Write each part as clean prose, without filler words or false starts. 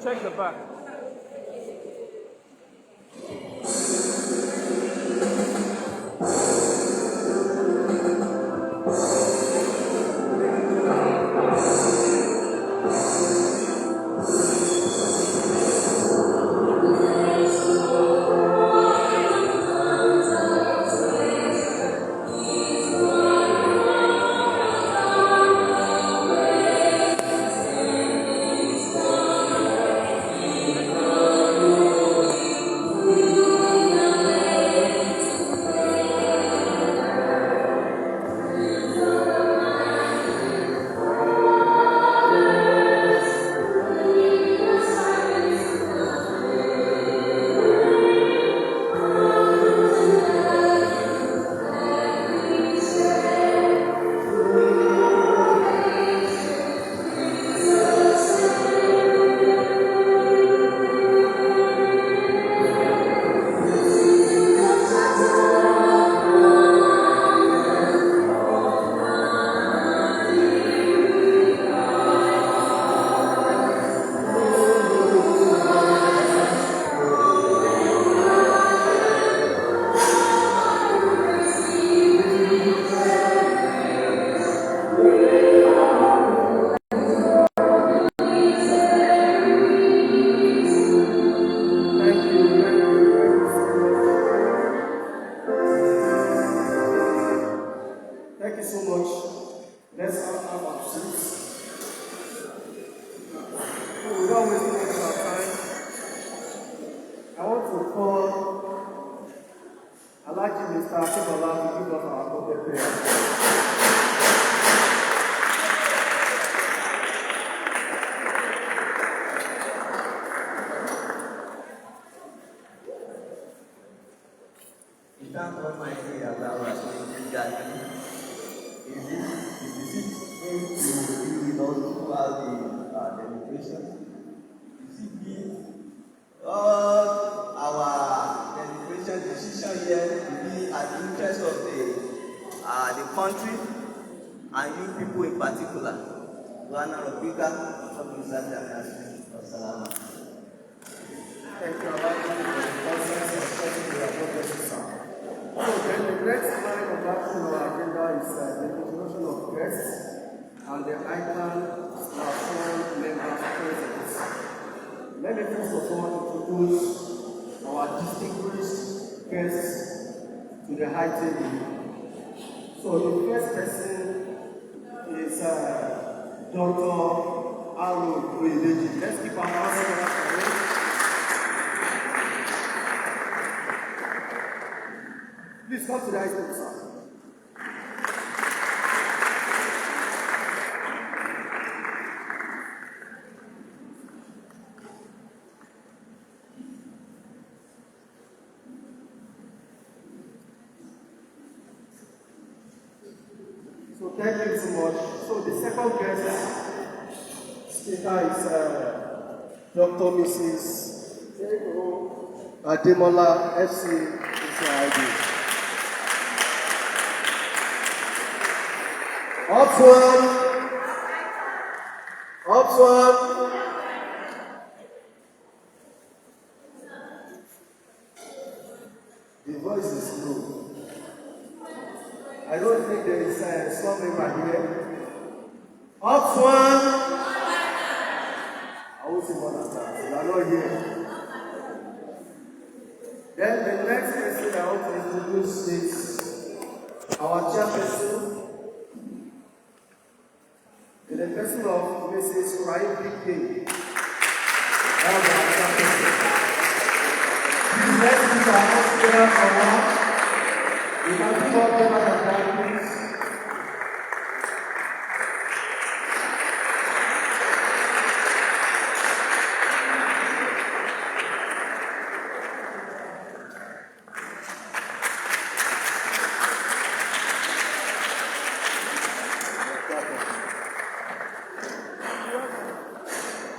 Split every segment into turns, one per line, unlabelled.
check the back.
And the ICAN Swan members present. Let me first of all introduce our distinguished guests to the high table. So the first person is Dr. Aaron Oyedeji. Let's keep our hands for him. Please come to the high table, sir. So thank you so much. So the second guest speaker is Dr. Mrs. Ademola FC ID. Up Swan. The voice is low. I don't think there is a Swan member here. Up Swan. I won't say more than that. You are not here. Then the next person I want to introduce is our chairperson, in the person of Mrs. Ryan Big. That's our chairperson. Please let's give our hands together for her. You can give up better than that, please.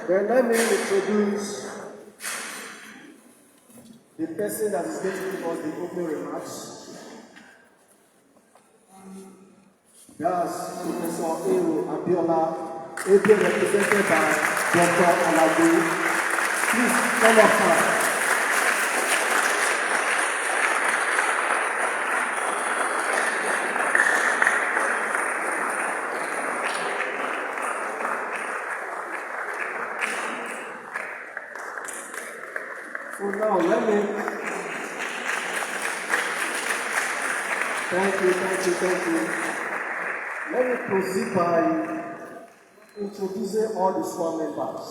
Then let me introduce the person that is going to give us the opening remarks. That's Professor Abiola, ably represented by Dr. Alabi. Please come up, sir. So now let me thank you. Let me proceed by introducing all the Swan members.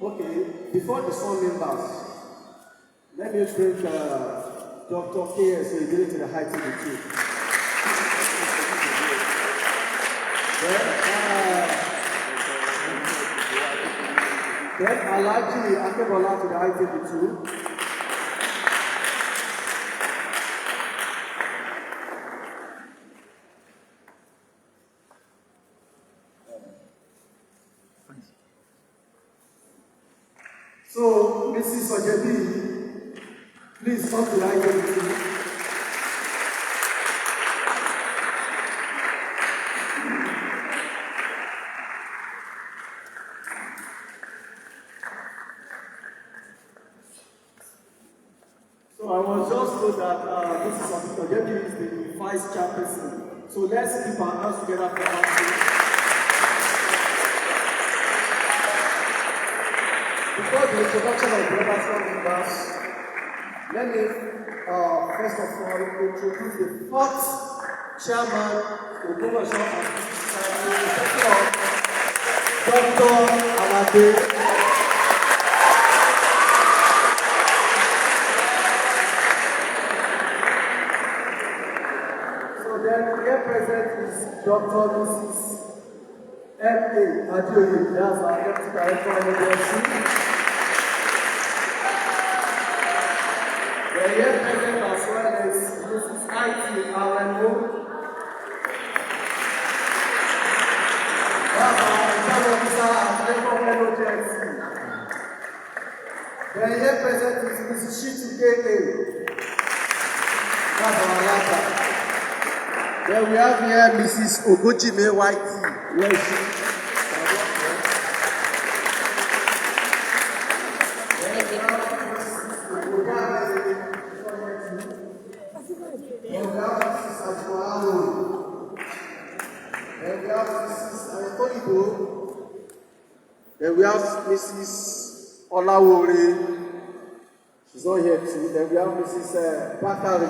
Okay, before the Swan members, let me bring Dr. K.S. to get to the height of the tree. Then Alaji Akebola to the height of the tree. So, Mrs. Ojebi, please come to the ICAN. So, I was just told that Mrs. Ojebi is the vice chairperson. So, let's keep our hands together for her. Before the introduction of the other members, let me first of all introduce the fourth chairman of the Commercial Society, Dr. Alade. So then here present is Dr. Mrs. M.A. Adeoye, that's our Deputy Director of the Here present as well as Mrs. I.T. Alamo. That's our internal officer at Level NOJC. Then here present is Mrs. Shitu K.A. That's our lata. Then we have here Mrs. Ogojime Y.T. Where is she? Then we have Mrs. Olawore. She's not here too. Then we have Mrs. Bakari.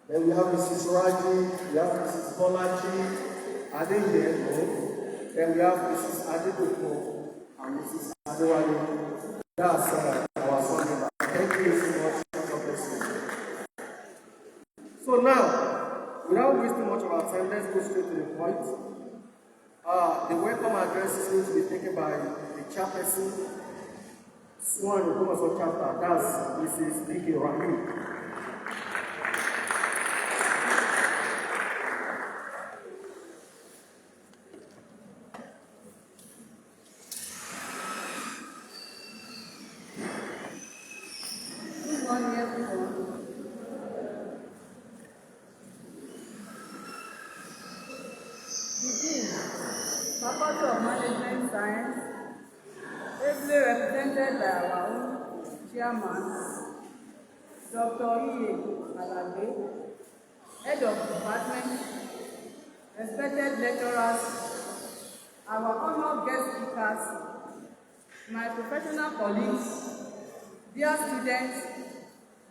Then we have Mrs. Raji. We have Mrs. Bolaji. Adeyemo. Then we have Mrs. Adedopo and Mrs. Adewale. That's our son. Thank you so much. God bless you. So now, without wasting much of our time, let's go straight to the point. The welcome address is going to be taken by the chairperson, Swan, Commercial Chapter, that's Mrs. D.K. Rahim.
Good morning, everyone. Faculty of Management Science, ably represented by our own chairman, Dr. E.A. Alade, Head of Department, respected lecturers, our honored guest speakers, my professional colleagues, dear students,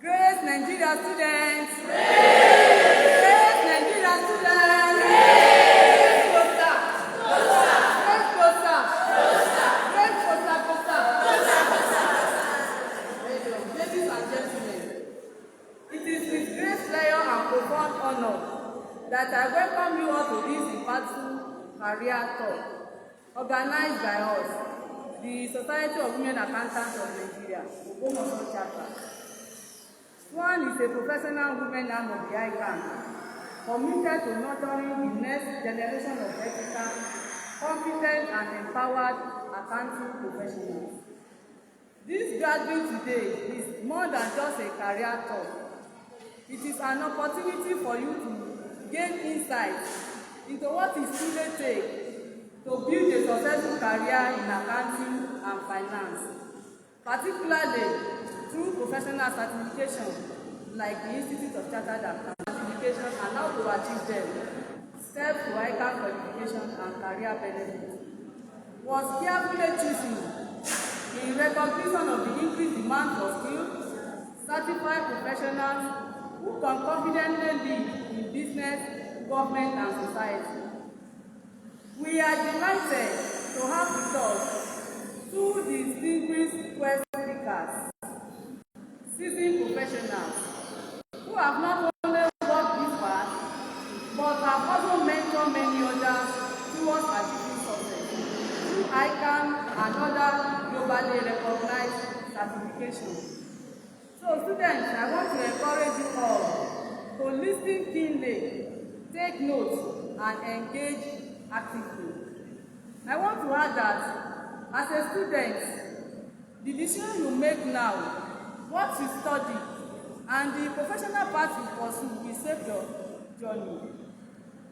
great Nigeria students, great Nigeria students. Ladies and gentlemen, it is with great pleasure and profound honor that I welcome you all to this impactful career talk organized by us, the Society of Women Accountants of Nigeria, Ogbomoso Chapter. Swan is a professional women arm of the ICAN, committed to nurturing the next generation of ethical, competent and empowered accounting professionals. This gathering today is more than just a career talk. It is an opportunity for you to gain insights into what it truly takes to build a successful career in accounting and finance, particularly through professional certification like the Institute of Chartered Accountants certification and how to achieve them, step to ICAN qualification and career benefits, was carefully chosen in recognition of the increased demand for skilled, certified professionals who can confidently lead in business, government, and society. We are delighted to have with us two distinguished quest seekers, seasoned professionals, who have not only walked this path, but have also mentored many others towards achieving success through ICAN and other globally recognized certifications. So students, I want to encourage you all to listen keenly, take notes, and engage actively. I want to add that as a student, the decision you make now, what you study, and the professional path you pursue will shape your journey.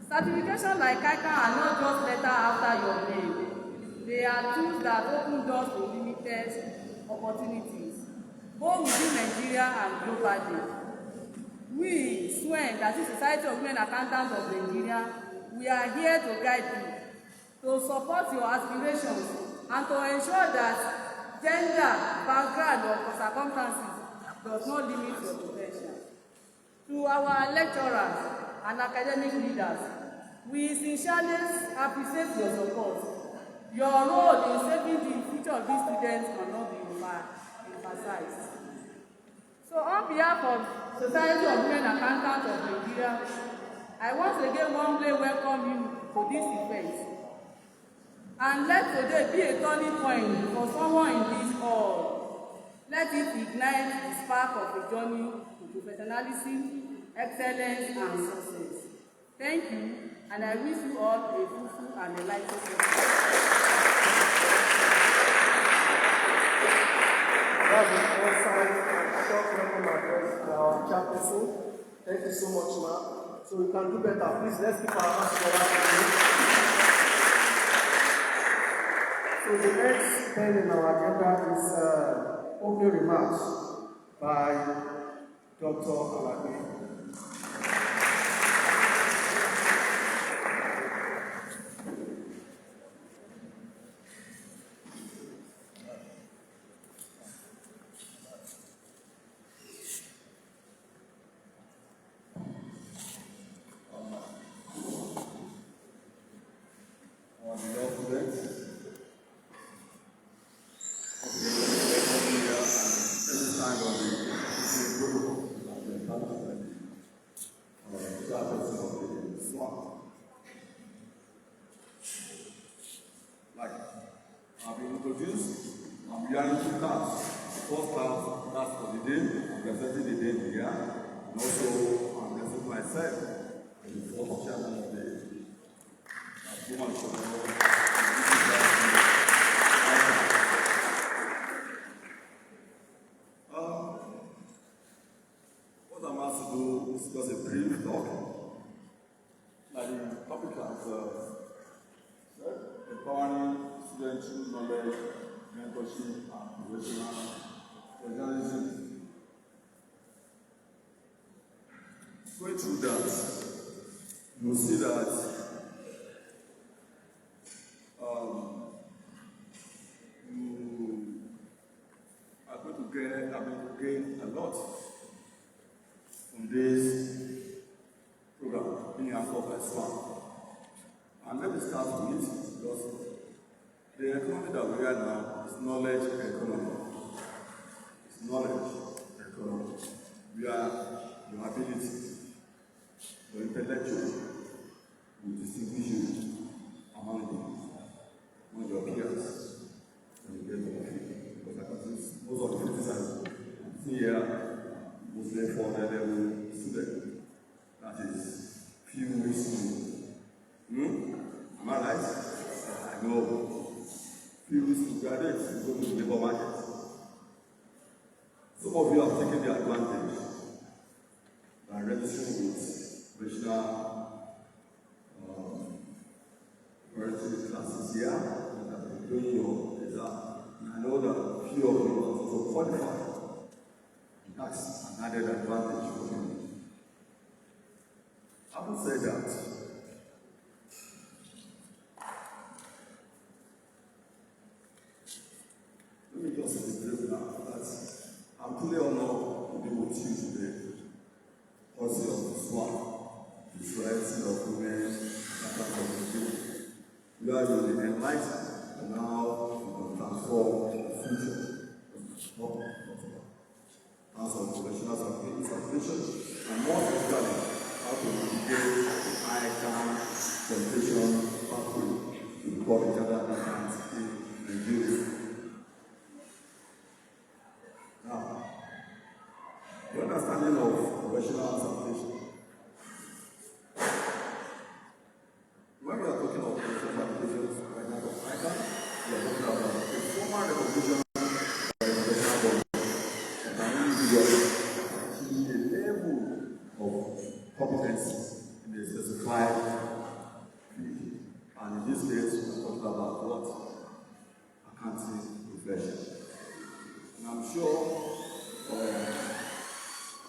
Certification like ICAN are not just letters after your name. They are tools that open doors to limited opportunities, both within Nigeria and globally. We, Swan, that is Society of Women Accountants of Nigeria, we are here to guide you, to support your aspirations, and to ensure that gender, background, or circumstances does not limit your potential. To our lecturers and academic leaders, we sincerely appreciate your support. Your role in shaping the future of these students cannot be emphasized. So on behalf of Society of Women Accountants of Nigeria, I once again warmly welcome you to this event. And let today be a turning point for someone in this hall. Let it ignite the spark of a journey to professionalism, excellence, and success. Thank you, and I wish you all a fruitful and enlightening session.
That's an awesome and short welcome address to our chaplaincy. Thank you so much, ma'am. So we can do better. Please, let's keep our hands together. So the next thing in our agenda is opening remarks by Dr. Alabi.
Like I've been introduced, I'm wearing two caps. The first cap, that's for the day, I'm representing the day in the year, and also I'm representing myself as the fourth chairman of the woman what I'm asked to do is just a brief talk. Like the topic has empowering students through knowledge, mentorship, and professionalism. Going through that, you'll see that you are going to gain a lot from this program being offered by Swan. And let me start with it, because the economy that we are now is knowledge economy. It's knowledge economy. We are your ability, your intellectual, will distinguish you among your peers when you get to the field. Because I can see most of the fields I see here, mostly for the level student. That is few weeks. Am I right? I know. Few weeks to graduate, you go to the labor market. Some of you have taken the advantage by registering with regional classes here that have been doing your exam. And I know that a few of you are also qualified. That's an added advantage for you. Having said that, let me just say now that I'm truly honored to be with you today. Also of Swan, the Society of Women and Community. You are the enlightened, and now you can transform the future of as of professional certification, and more especially how to navigate the ICAN certification pathway to become a chartered accountant in Nigeria. Now, the understanding of professional certification. When we are talking about professional certifications right now of ICAN, we are talking about a formal recognition by a professional body that can individually achieve a level of competence in a specified field. And in this case, we are talking about what? Accounting profession. And I'm sure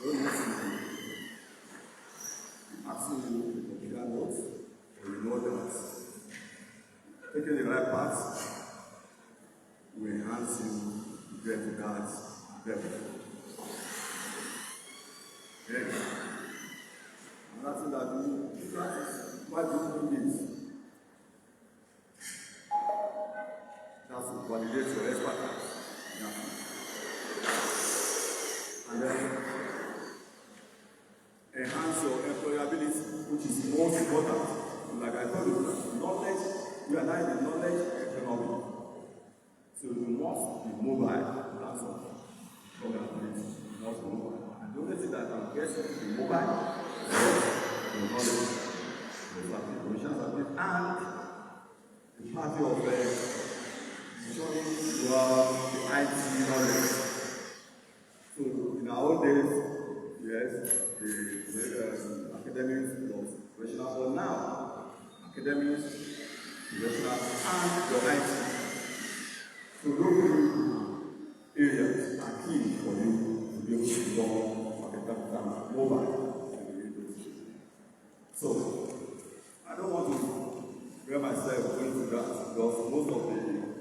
those listening asking you to compare notes, and you know that taking the right path will enhance you to get to that level. Yes. Another thing that you practice, why do you do this? That's to validate your expertise. And then enhance your employability, which is most important. Like I told you, knowledge, we are now in the knowledge economy. So you must be mobile in terms of employability. You must be mobile. And the only thing that can get you to be mobile is your knowledge, your professional certificate, and the party of ensuring you have the IT knowledge. So in our old days, yes, the academics was professional, but now academics, professional, and the IT. So those two areas are key for you to be able to become mobile. So I don't want to get myself into that because most of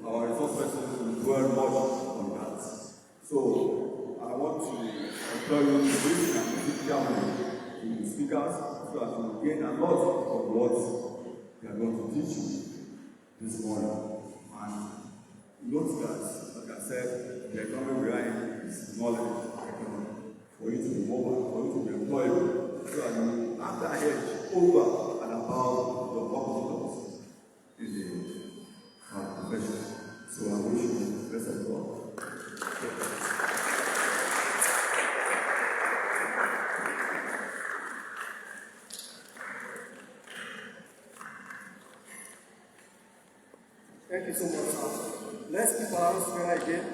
our resource persons will dwell much on that. So I want to employ you to listen and keep carefully to the speakers so that you will gain a lot of what they are going to teach you this morning. And note that, like I said, the economy we are in is knowledge economy. For you to be mobile, for you to be employable, so that you have that edge over and above your competitors in the profession. So I wish you the best of luck.
Thank you so much, sir. Let's keep our hands together again.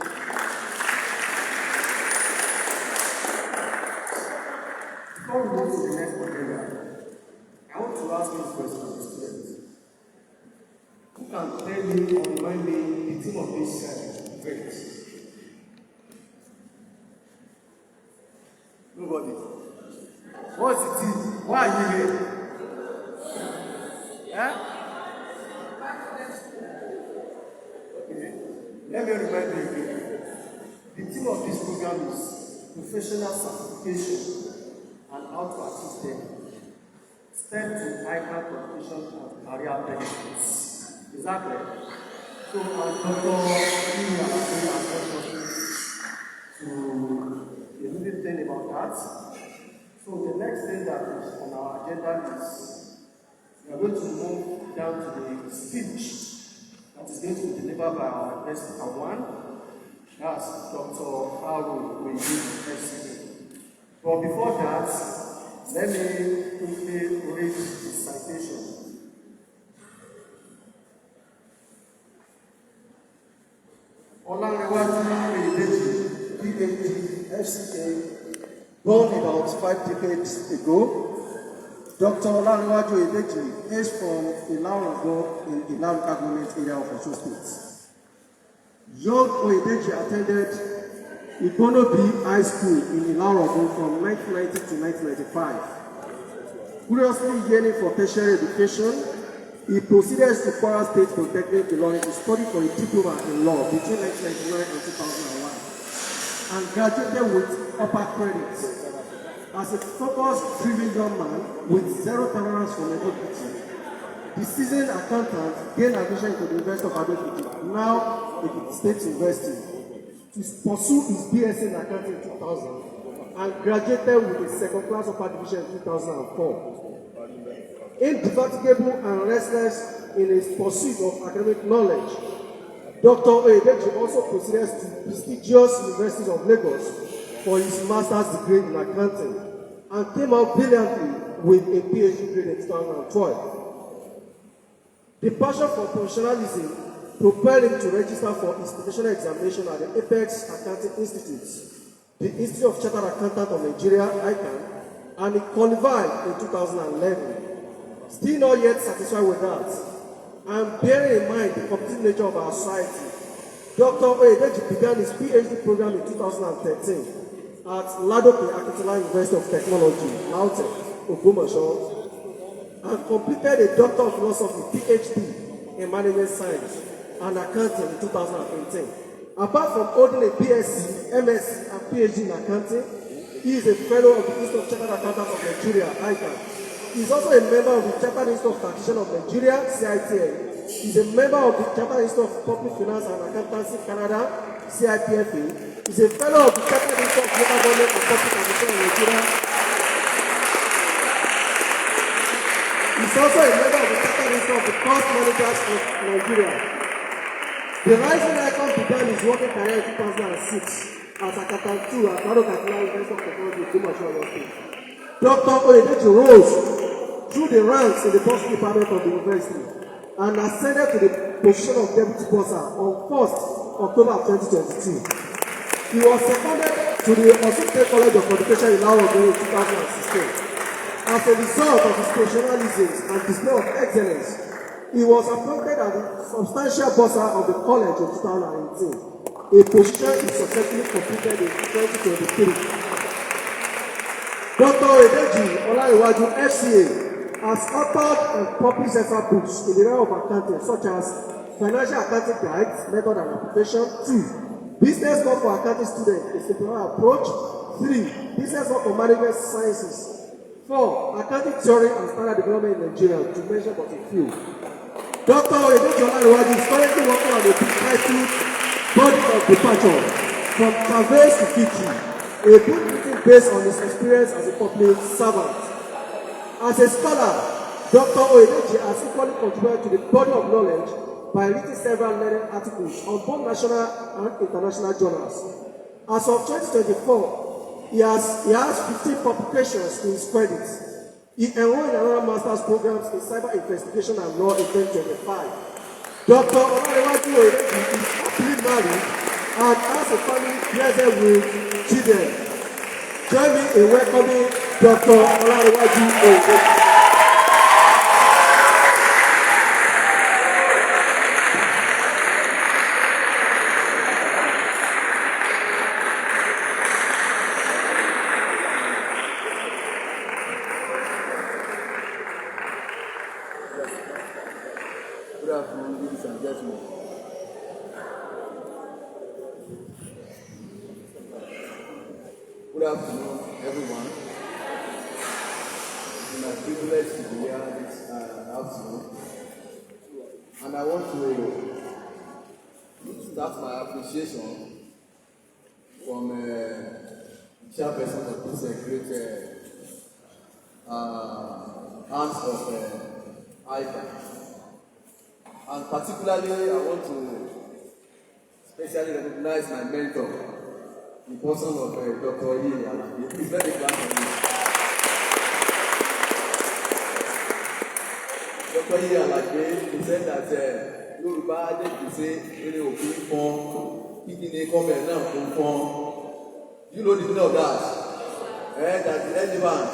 Before we go to the next program, I want to ask you a question to the students. Who can tell me or remind me the theme of this event? Nobody. What's the theme? Why are you here? Yeah? Let me remind you again. The theme of this program is professional certification and how to achieve them. Step to ICAN qualification and career benefits. Is that correct? So, Dr. Lee has to a little thing about that. So, the next thing that is on our agenda is we are going to move down to the speech that is going to be delivered by our next speaker one. That's Dr. Haru with FCA. But before that, let me quickly read the citation. Olanrewaju Oyedeji, PhD, FCA, born about 5 decades ago, Dr. Olariwaju Oyedeji is from Ilarogo in Ilarogo government area of Osun State. Young Oyedeji attended Igonobi High School in Ilarogo from 1990 to 1995. Curiously yearning for tertiary education, he proceeded to Kwara State Polytechnic Ilorin to study for a diploma in law between 1999 and 2001 and graduated with upper credits. As a focus-driven young man with zero tolerance for mediocrity, the seasoned accountant gained admission into the University of Abeokuta, now Ekiti State University, to pursue his BSc in accounting in 2000 and graduated with a second-class upper division in 2004. Indefatigable and restless in his pursuit of academic knowledge, Dr. Oyedeji also proceeded to prestigious University of Lagos for his master's degree in accounting and came out brilliantly with a PhD grade in 2012. The passion for professionalism propelled him to register for institutional examination at the Apex Accounting Institute, the Institute of Chartered Accountants of Nigeria, ICAN, and he qualified in 2011. Still not yet satisfied with that, and bearing in mind the competitive nature of our society, Dr. Oyedeji began his PhD program in 2013 at Ladoke Akitela University of Technology, Lautech, Ogbomoso, and completed a Doctor of Philosophy PhD in Management Science and Accounting in 2018. Apart from holding a BSc, MSc, and PhD in Accounting, he is a fellow of the Institute of Chartered Accountants of Nigeria, ICAN. He is also a member of the Chartered Institute of Taxation of Nigeria, CITN. He is a member of the Chartered Institute of Public Finance and Accountancy Canada, CIPFA. He is a fellow of the Chartered Institute of Local Government and Public Administration of Nigeria. He is also a member of the Chartered Institute of the Cost Managers of Nigeria. The rising icon began his working career in 2006 as Accountant 2 at Ladoke Akitela University of Technology, Ogbomoso State. Dr. Oyedeji rose through the ranks in the bursary department of the university and ascended to the position of deputy bursar on 1st October 2022. He was seconded to the Osun State College of Qualification in Ilarogo in 2016. As a result of his professionalism and display of excellence, he was appointed as the substantial bursar of the college in 2018, a position he successfully completed in 2023. Dr. Oyedeji Olariwaju FCA has authored and published several books in the area of accounting, such as Financial Accounting Guides, Method and Application. 2. Business Law for Accounting Students, a simplified approach. 3. Business Law for Management Sciences. 4. Accounting Theory and Standard Development in Nigeria, to mention but a few. Dr. Oyedeji Olariwaju is currently working on a book titled Body of Departure, From Traverse to Victory, a book written based on his experience as a public servant. As a scholar, Dr. Oyedeji has equally contributed to the body of knowledge by writing several learned articles on both national and international journals. As of 2024, he has 15 publications to his credit. He enrolled in another master's programs in cyber investigation and law in 2025. Dr. Olariwaju Oyedeji is happily married and has a family blessed with children. Join me in welcoming Dr. Olariwaju Oyedeji.
Good afternoon, ladies and gentlemen. Good afternoon, everyone. It's a privilege to be here this afternoon. And I want to start my appreciation from the chairperson of this great hands of ICAN. And particularly, I want to especially recognize my mentor, the person of Dr. Alagbe. Please let me clap for him. Dr. Alagbe, he said that Yoruba dey say, "Ere òkú fọ́n, kíkíni kọ́mẹ̀ náà kò fọ́n." You know the meaning of that? That the elephant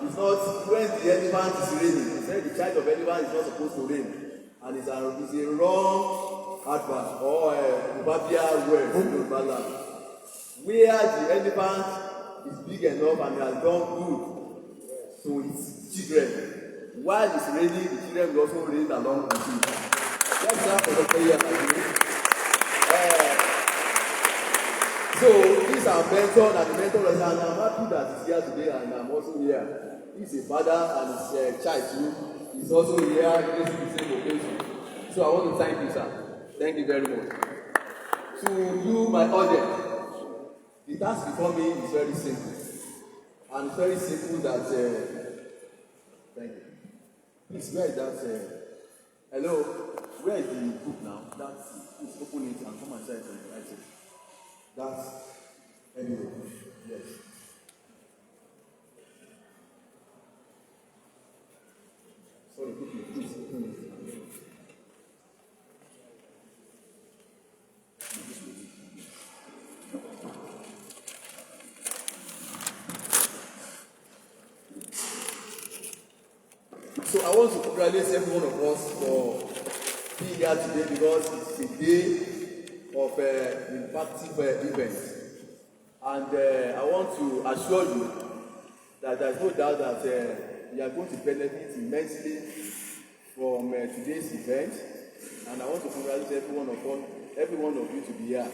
It's not when the elephant is raining. He said the child of elephant is not supposed to rain. And it's a wrong advert or a proverbial word in Yoruba land. Where the elephant is big enough and has done good to its children, while it's raining, the children will also rain along with it. Let's clap for Dr. Ian. So this is our mentor and the mentor is, and I'm happy that he's here today and I'm also here. He's a father and his child too. He's also here in the same occasion. So I want to thank you, sir. Thank you very much. To you, my audience, the task before me is very simple. And it's very simple that, thank you. Please, where is that, hello, where is the book now? Please open it and come and say it and write it. That's, anyway, yes. Sorry, quickly, please open it. So I want to congratulate every one of us for being here today because it's a day of impactful event. And I want to assure you that there is no doubt that you are going to benefit immensely from today's event. And I want to congratulate every one of you to be here.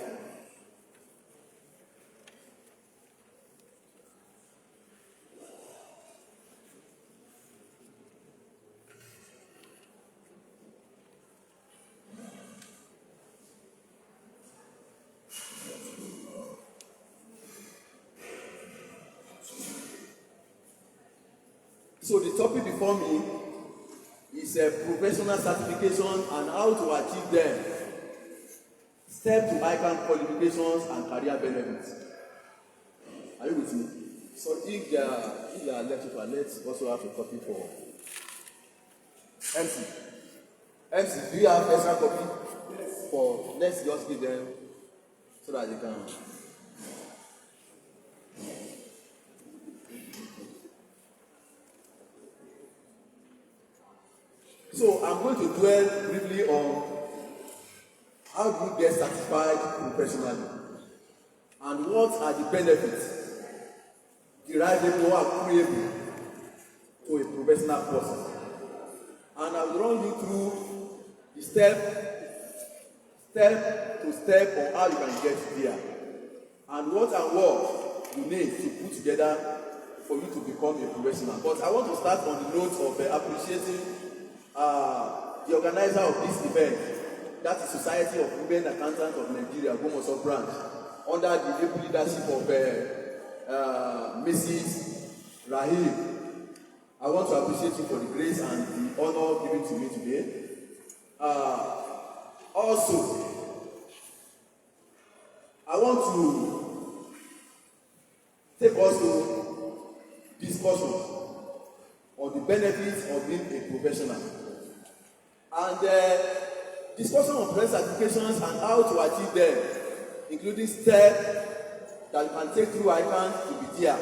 So the topic before me is professional certification and how to achieve them. Step to ICAN qualifications and career benefits. Are you with me? So if there are lecture, let's also have a copy for MC. MC, do you have extra copy? Yes. For let's just give them so that they can. So I'm going to dwell briefly on how do you get certified professionally and what are the benefits derivable or accruable to a professional person. And I will run you through the step to step on how you can get there and what you need to put together for you to become a professional. But I want to start on the note of appreciating the organizer of this event, that is Society of Women Accountants of Nigeria, Gomoso branch, under the able leadership of Mrs. Rahim. I want to appreciate you for the grace and the honor given to me today. Also, I want to take us to discussion on the benefits of being a professional. And discussion on professional certifications and how to achieve them, including steps that you can take through ICAN to be there.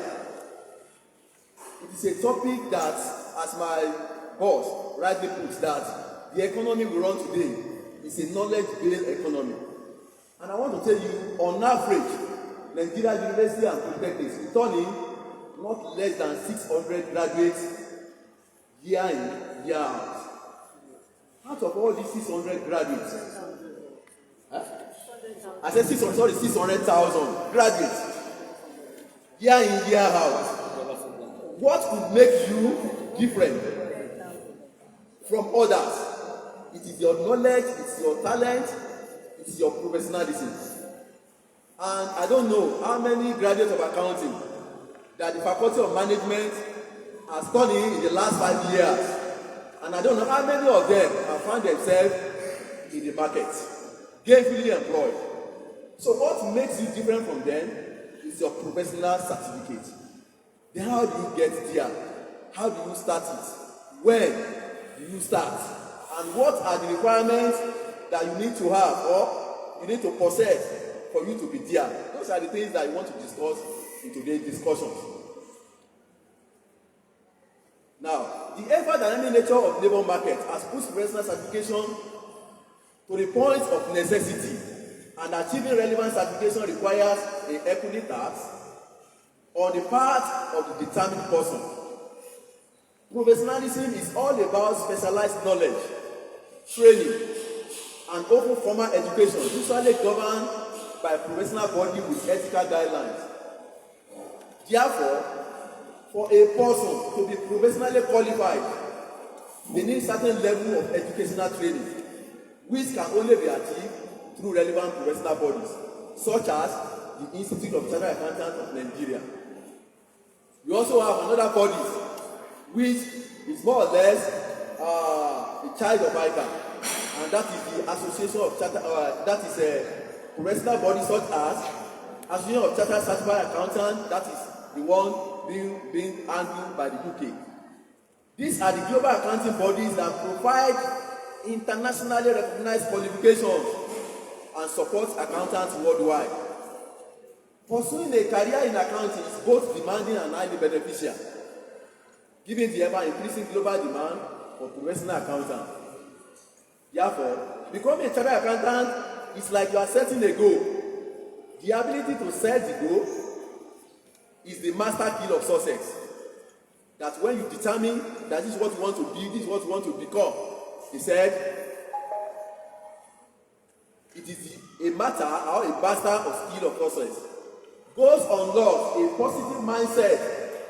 It is a topic that, as my boss rightly puts, that the economy we run today is a knowledge-based economy. And I want to tell you, on average, Nigeria University and Polytechnics returning not less than 600 graduates year in, year out. Out of all these 600 graduates, I said 600,000 graduates, year in, year out. What could make you different from others? It is your knowledge, it's your talent, it's your professionalism. And I don't know how many graduates of accounting that the Faculty of Management has done in the last 5 years. And I don't know how many of them have found themselves in the market, gainfully employed. So what makes you different from them is your professional certificate. Then how do you get there? How do you start it? When do you start? And what are the requirements that you need to have or you need to possess for you to be there? Those are the things that you want to discuss in today's discussions. nature of labor market has pushed professional certification to the point of necessity, and achieving relevant certification requires a equity tax on the part of the determined person. Professionalism is all about specialized knowledge, training, and open formal education, usually governed by a professional body with ethical guidelines. Therefore, for a person to be professionally qualified, they need certain level of educational training, which can only be achieved through relevant professional bodies, such as the Institute of Chartered Accountants of Nigeria. We also have another body, which is more or less a child of ICAN, and that is the Association of Chartered, that is a professional body such as Association of Chartered Certified Accountants, that is the one being handled by the UK. These are the global accounting bodies that provide internationally recognized qualifications and support accountants worldwide. Pursuing a career in accounting is both demanding and highly beneficial, given the ever-increasing global demand for professional accountants. Therefore, becoming a chartered accountant is like you are setting a goal. The ability to set the goal is the master key of success. That when you determine that this is what you want to be, this is what you want to become, he said, it is a matter or a master of skill of success. Goals unlock a positive mindset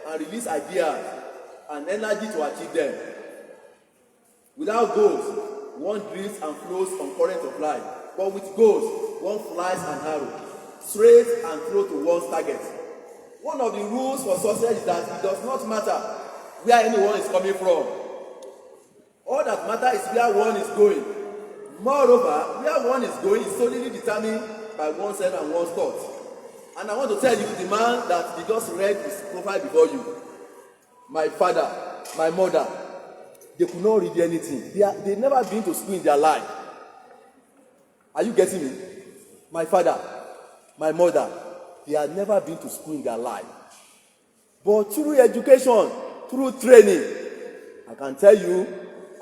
and release ideas and energy to achieve them. Without goals, one drifts and flows on current of life, but with goals, one flies an arrow straight and throw to one's target. One of the rules for success is that it does not matter where anyone is coming from. All that matters is where one is going. Moreover, where one is going is solely determined by oneself and one's thoughts. And I want to tell you, the man that they just read his profile before you, my father, my mother, they could not read anything. They never been to school in their life. Are you getting me? My father, my mother, they had never been to school in their life. But through education, through training, I can tell you,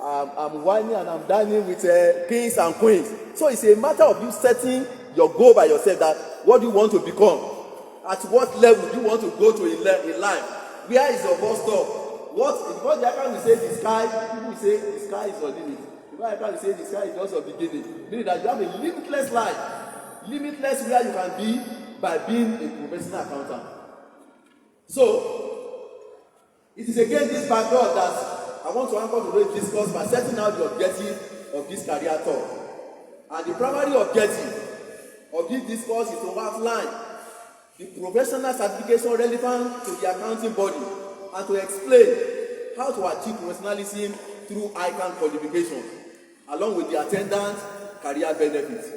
I'm whining and I'm dining with kings and queens. So it's a matter of you setting your goal by yourself, that what do you want to become? At what level do you want to go to in life? Where is your bus stop? Because the ICAN will say the sky, people will say the sky is your limit. Because the ICAN will say the sky is just your beginning. Meaning that you have a limitless life. Limitless where you can be by being a professional accountant. So, it is again this background that I want to anchor today's discourse by setting out the objective of this career talk. And the primary objective of this discourse is to outline the professional certification relevant to the accounting body and to explain how to achieve professionalism through ICAN qualification, along with the attendant career benefits.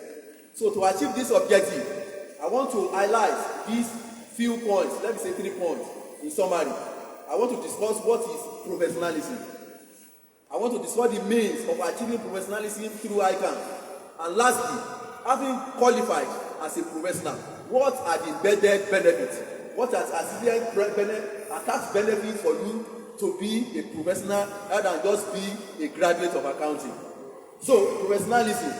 So to achieve this objective, I want to highlight these few points, let me say 3 points in summary. I want to discuss what is professionalism. I want to discuss the means of achieving professionalism through ICAN. And lastly, having qualified as a professional, what are the embedded benefits? What are attached benefits for you to be a professional rather than just be a graduate of accounting? So, professionalism.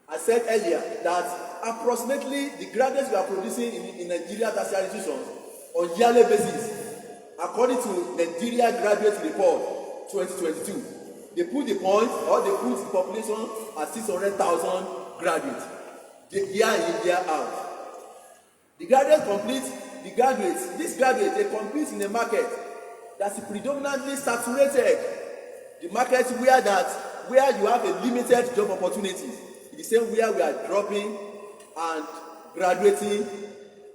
I said earlier that approximately the graduates we are producing in Nigeria tertiary institutions on yearly basis, according to Nigeria Graduate Report 2022, they put the point or they put the population at 600,000 graduates, year in, year out. The graduates these graduates, they compete in a market that's predominantly saturated. The market where you have a limited job opportunities. In the same where we are dropping and graduating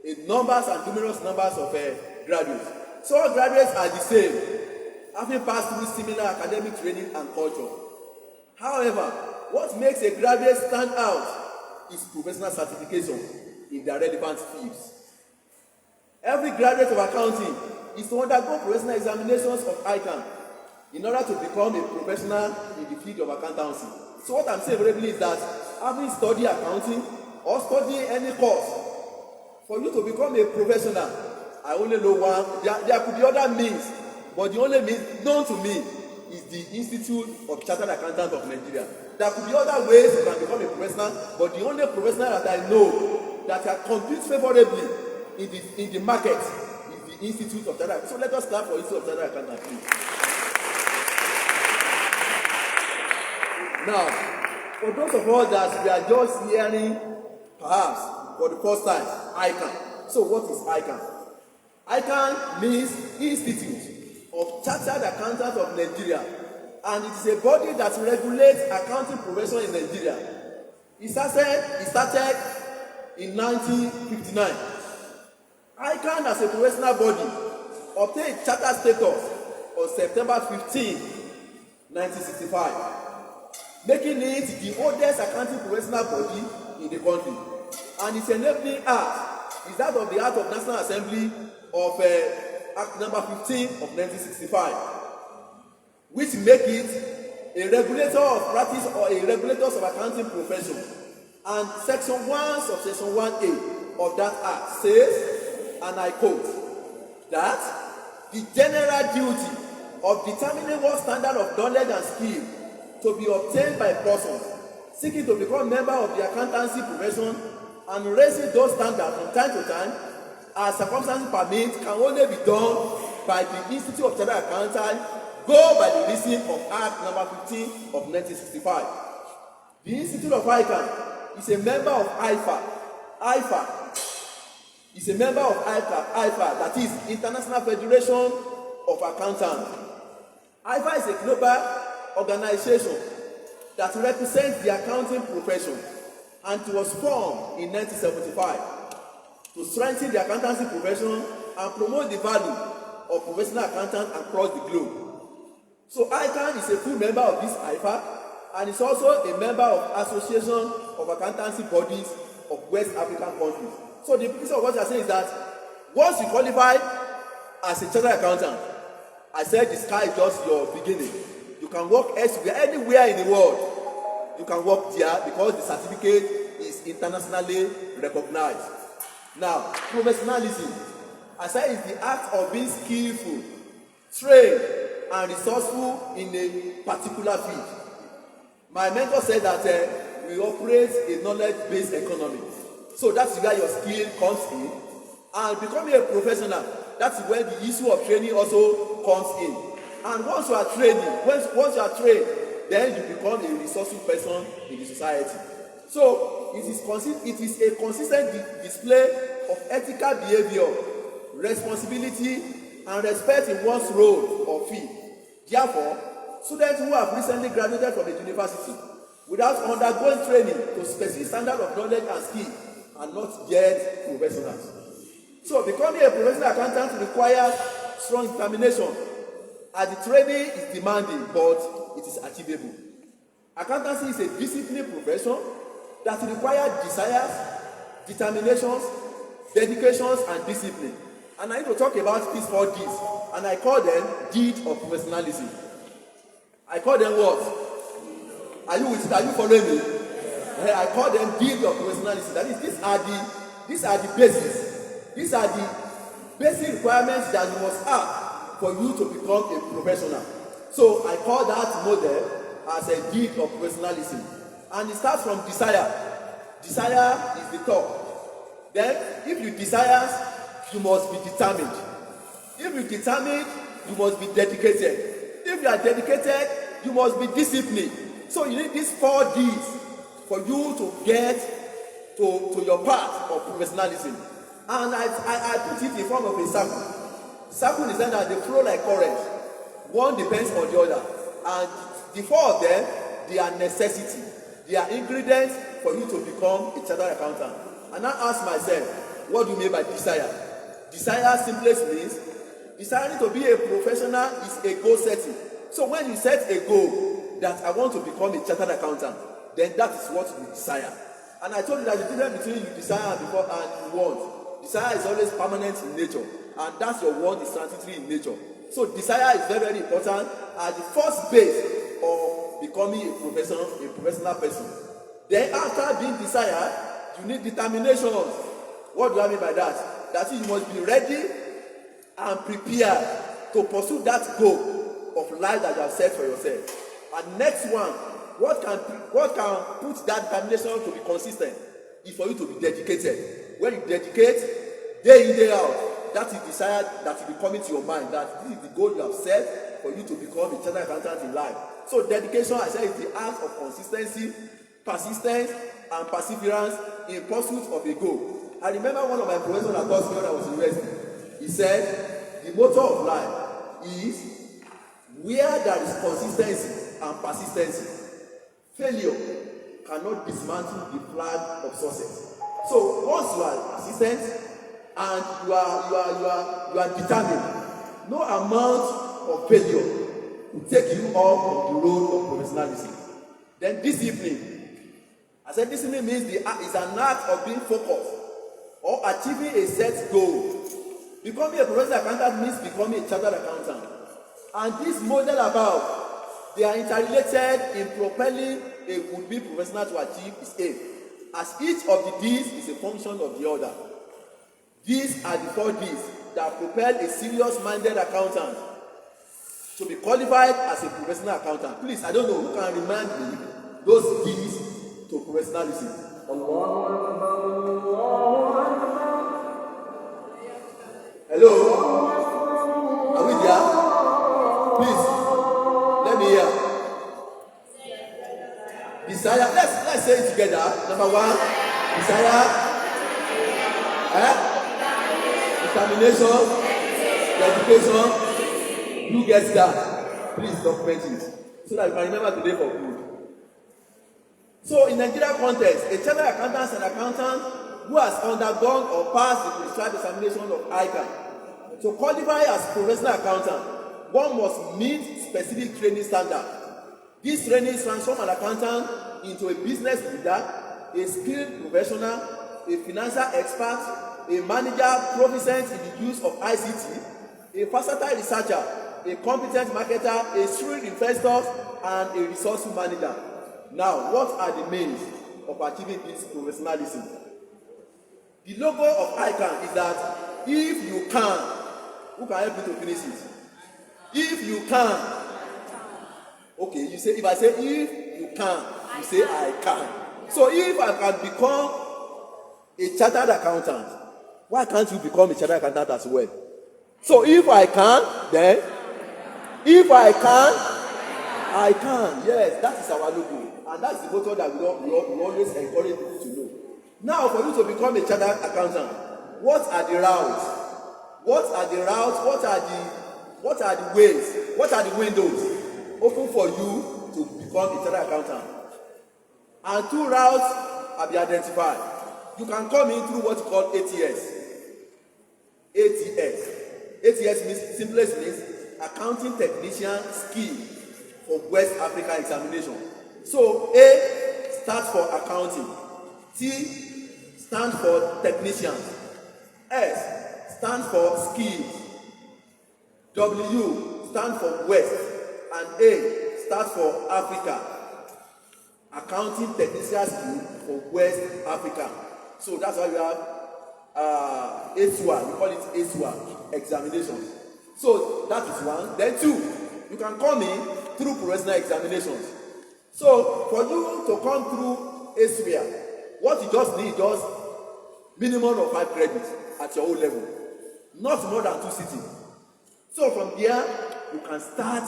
in numbers and numerous numbers of graduates. So all graduates are the same, having passed through similar academic training and culture. However, what makes a graduate stand out is professional certification in their relevant fields. Every graduate of accounting is to undergo professional examinations of ICAN in order to become a professional in the field of accountancy. So what I'm saying briefly is that having studied accounting or studying any course, for you to become a professional, I only know one. There could be other means, but the only means known to me is the Institute of Chartered Accountants of Nigeria. There could be other ways you can become a professional, but the only professional that I know that can compete favorably in the market is the Institute of Chartered Accountants. So let us clap for Institute of Chartered Accountants, please. Now, for those of us that we are just hearing, perhaps for the first time, ICAN. So what is ICAN? ICAN means Institute of Chartered Accountants of Nigeria, and it is a body that regulates accounting profession in Nigeria. It started in 1959. ICAN as a professional body obtained charter status on September 15, 1965, making it the oldest accounting professional body in the country. And its enabling act is that of the Act of National Assembly of Act number 15 of 1965, which make it a regulator of practice or a regulator of accounting profession. And Section 1, Subsection 1A of that Act says, and I quote, that the general duty of determining what standard of knowledge and skill to be obtained by persons seeking to become member of the accountancy profession and raising those standards from time to time as circumstances permit can only be done by the Institute of Chartered Accountants, go by the reason of Act number 15 of 1965. The Institute of ICAN is a member of IFA. IFA is a member of IFA, that is International Federation of Accountants. IFA is a global organization that represents the accounting profession, and it was formed in 1975 to strengthen the accountancy profession and promote the value of professional accountants across the globe. So ICAN is a full member of this IFA, and is also a member of Association of Accountancy Bodies of West African countries. So the purpose of what I say is that once you qualify as a chartered accountant, I said the sky is just your beginning. You can work elsewhere, anywhere in the world. You can work there because the certificate is internationally recognized. Now, professionalism, I said, is the act of being skillful, trained, and resourceful in a particular field. My mentor said that we operate a knowledge-based economy. So that's where your skill comes in. And becoming a professional, that's where the issue of training also comes in. And once you are trained, then you become a resourceful person in the society. So it is a consistent display of ethical behavior, responsibility, and respect in one's role or field. Therefore, students who have recently graduated from a university without undergoing training to specific standard of knowledge and skill are not yet professionals. So becoming a professional accountant requires strong determination, as the training is demanding, but it is achievable. Accountancy is a disciplined profession that requires desires, determinations, dedications, and discipline. And I need to talk about these 4 Ds, and I call them deeds of professionalism. I call them what? Are you following me? I call them deeds of professionalism. That is, these are the basis. These are the basic requirements that you must have for you to become a professional. So I call that model as a deed of professionalism. And it starts from desire. Desire is the top. Then, if you desire, you must be determined. If you determined, you must be dedicated. If you are dedicated, you must be disciplined. So you need these 4 Ds for you to get to your path of professionalism. And I put it in form of a circle. Circle is that they flow like current. One depends on the other. And the 4 of them, they are necessity. They are ingredients for you to become a chartered accountant. And I ask myself, what do you mean by desire? Desire simply means desiring to be a professional is a goal setting. So when you set a goal that I want to become a chartered accountant, then that is what you desire. And I told you that the difference between you desire and you want. Desire is always permanent in nature, and that's your want is transitory in nature. So desire is very, very important as the first base of becoming a professional person. Then after being desired, you need determination. What do I mean by that? That is, you must be ready and prepared to pursue that goal of life that you have set for yourself. And next one, what can put that determination to be consistent is for you to be dedicated. When you dedicate day in, day out, that is desire that will be coming to your mind, that this is the goal you have set for you to become a chartered accountant in life. So dedication, I said, is the act of consistency, persistence, and perseverance in pursuit of a goal. I remember one of my professors that taught me when I was in university. He said, the motto of life is where there is consistency and persistency, failure cannot dismantle the flag of success. So once you are persistent and you are determined, no amount of failure will take you off of the road of professionalism. Then discipline. I said discipline means is an act of being focused or achieving a set goal. Becoming a professional accountant means becoming a chartered accountant. And this model above, they are interrelated in propelling a would-be professional to achieve his aim, as each of the D's is a function of the other. These are the 4 D's that propel a serious-minded accountant to be qualified as a professional accountant. Please, I don't know who can remind me those D's to professionalism. Hello? Are we there? Please, let me hear. Desire. Let's say it together. Number 1, desire. Determination. Dedication. Who gets that? Please document it so that you can remember today for good. So in Nigeria context, a chartered accountant is an accountant who has undergone or passed the prescribed examination of ICAN. To qualify as professional accountant, one must meet specific training standards. This training transforms an accountant into a business leader, a skilled professional, a financial expert, a manager proficient in the use of ICT, a versatile researcher, a competent marketer, a shrewd investor, and a resourceful manager. Now, what are the means of achieving this professionalism? The logo of ICAN is that if you can, who can help me to finish it? If you can, okay, you say, if I say if you can, you say I can. So if I can become a chartered accountant, why can't you become a chartered accountant as well? So if I can, then if I can. Yes, that is our logo. And that's the motto that we always encourage people to know. Now, for you to become a chartered accountant, what are the routes? What are the routes? What are the ways? What are the windows open for you to become a chartered accountant? And 2 routes have been identified. You can come in through what you call ATS. ATS means, simplest means Accounting Technician Skill for West Africa Examination. So A stands for accounting, T stands for technician, S stands for skills, W stands for West, and A stands for Africa. Accounting Technician Skill for West Africa. So that's why we have ASUA, we call it ASUA examination. So that is 1. Then 2, you can come in through professional examinations. So for you to come through ASUA, what you just need is minimum of 5 credits at your own level, not more than 2 sittings. So from there, you can start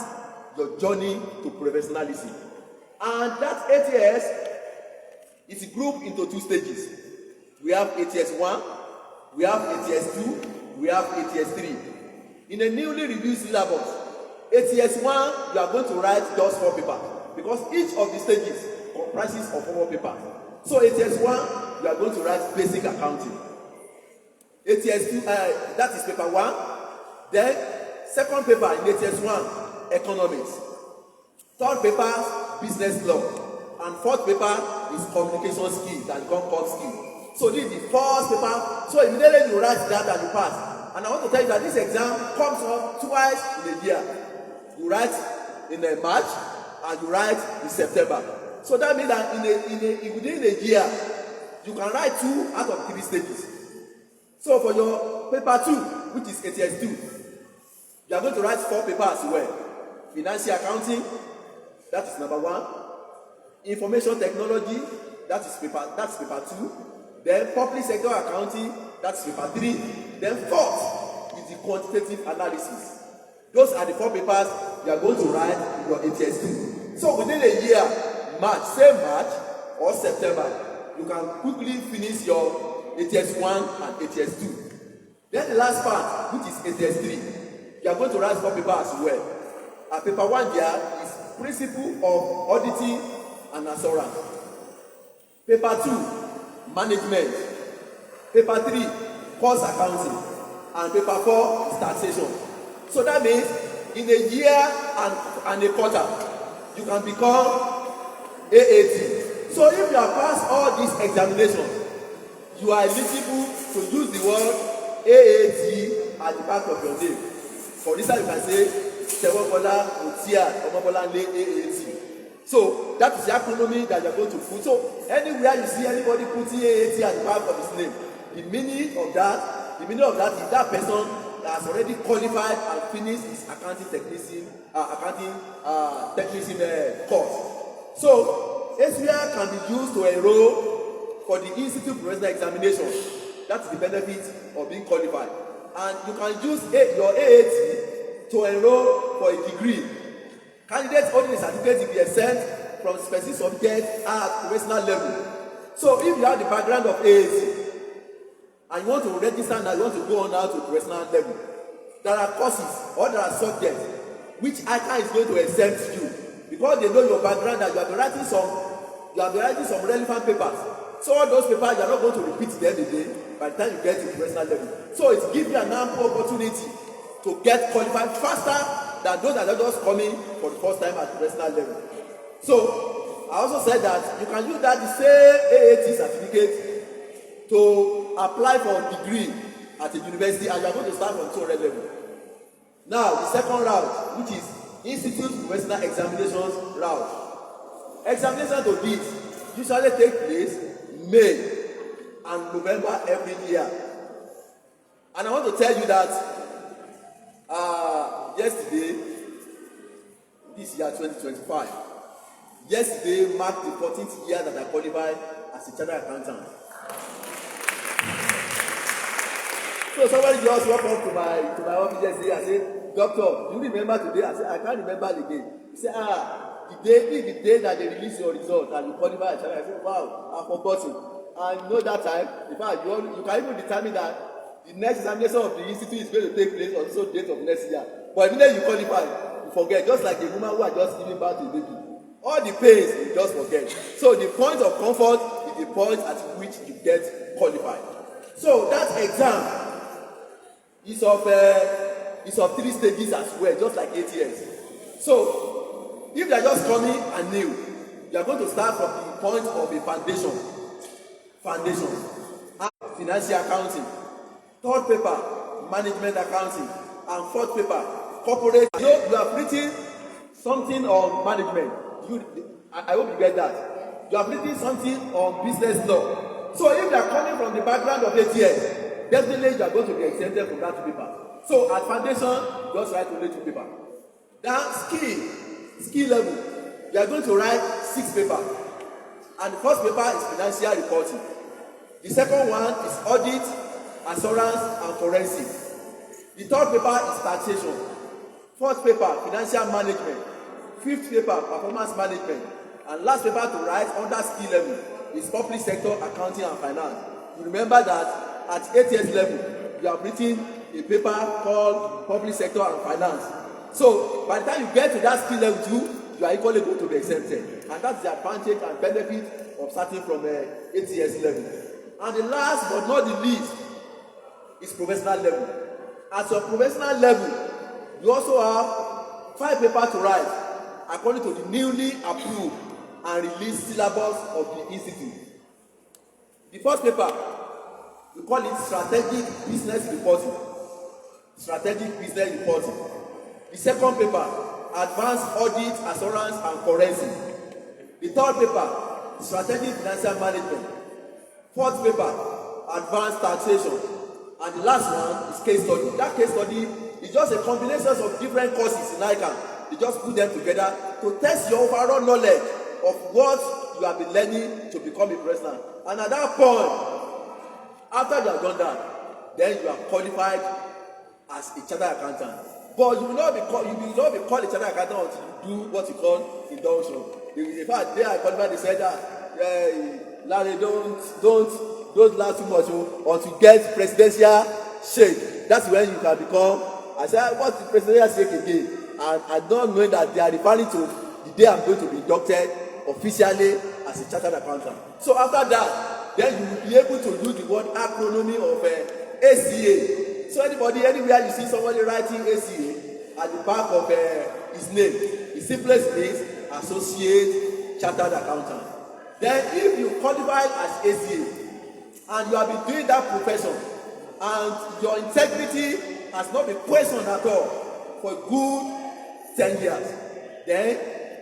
your journey to professionalism. And that ATS is grouped into 2 stages. We have ATS 1, we have ATS 2, we have ATS 3. In a newly reviewed syllabus, ATS 1, you are going to write just 4 papers because each of the stages comprises of 4 papers. So ATS 1, you are going to write basic accounting. ATS 2, that is paper 1. Then, second paper in ATS 1, economics. Third paper, business law. And fourth paper is communication skills and concord skills. So this is the first paper. So immediately you write that and you pass. And I want to tell you that this exam comes up twice in a year. You write in March and you write in September. So that means that within a year, you can write 2 out of 3 stages. So for your paper 2, which is ATS 2, you are going to write 4 papers as well. Financial accounting, that is number 1. Information technology, that is paper 2. Then public sector accounting, that's paper 3. Then 4th is the quantitative analysis. Those are the 4 papers you are going to write in your ATS2. So within a year, March or September, you can quickly finish your ATS1 and ATS2. Then the last part, which is ATS3, you are going to write 4 papers as well. And paper 1 there is principle of auditing and assurance. Paper 2, management. Paper 3, cost accounting. And paper 4 is taxation. So that means in a year and a quarter, you can become AAT. So if you have passed all these examinations, you are eligible to use the word AAT at the back of your name. For instance, you can say Sewobola Otia Omobolanle AAT. So that is the acronym that you are going to put. So anywhere you see anybody putting AAT at the back of his name, the meaning of that is that person has already qualified and finished his accounting technician course. So ACR can be used to enroll for the Institute Professional Examination. That's the benefit of being qualified. And you can use your AAT to enroll for a degree. Candidates holding a certificate will be exempt from specific subjects at professional level. So if you have the background of AAT and you want to register and you want to go on now to professional level, there are courses or there are subjects which ICAN is going to exempt you because they know your background that you have been writing some relevant papers. So all those papers you are not going to repeat them again by the time you get to professional level. So it gives you an ample opportunity to get qualified faster than those that are just coming for the first time at professional level. So I also said that you can use that the same AAT certificate to apply for a degree at a university and you are going to start from 200 level. Now the second route, which is Institute Professional Examinations route. Examination to this usually take place May and November every year. And I want to tell you that yesterday, this year 2025, yesterday marked the 14th year that I qualified as a chartered accountant. So somebody just walked up to my office yesterday and said, "Doctor, do you remember today?" I said, "I can't remember the day." He said, the day that they release your result and you qualify as chartered." I said, "Wow, I've forgotten." And you know that time, in fact, you can even determine that the next examination of the institute is going to take place on the date of next year. But immediately you qualify, you forget, just like a woman who had just given birth to a baby. All the pains you just forget. So the point of comfort is the point at which you get qualified. So that exam is of 3 stages as well, just like ATS. So if you are just coming and new, you are going to start from the point of a foundation, financial accounting. Third paper, management accounting, and fourth paper, corporate. You have written something on management. I hope you get that. You have written something on business law. So if you are coming from the background of ATS, definitely you are going to be exempted from that paper. So at foundation, just write only 2 papers. Then skill level, you are going to write 6 papers. And the first paper is financial reporting. The second one is audit, assurance, and forensic. The third paper is taxation. Fourth paper, financial management. Fifth paper, performance management. And last paper to write under skill level is public sector accounting and finance. You remember that at ATS level, you have written a paper called public sector and finance. So by the time you get to that skill level 2, you are equally going to be exempted. And that's the advantage and benefit of starting from ATS level. And the last but not the least is professional level. At your professional level, you also have 5 papers to write according to the newly approved and released syllabus of the institute. The first paper, we call it strategic business reporting. Strategic business reporting. The second paper, advanced audit, assurance, and forensic. The third paper, strategic financial management. Fourth paper, advanced taxation. And the last one is case study. That case study is just a combination of different courses in ICAN They just put them together to test your overall knowledge of what you have been learning to become a professional. And at that point, after you have done that, then you are qualified as a chartered accountant. But you will not be called a chartered accountant until you do what you call induction. In fact, they are qualified. They said that, Larry, don't laugh too much until you get presidential shake. That's when you can become. I said, what is presidential shake again? And I don't know that they are referring to the day I'm going to be inducted officially as a chartered accountant. So after that, then you will be able to use the word acronym of ACA. So anywhere you see somebody writing ACA at the back of his name, the simplest means Associate Chartered Accountant. Then if you qualify as ACA and you have been doing that profession and your integrity has not been questioned at all for a good 10 years, then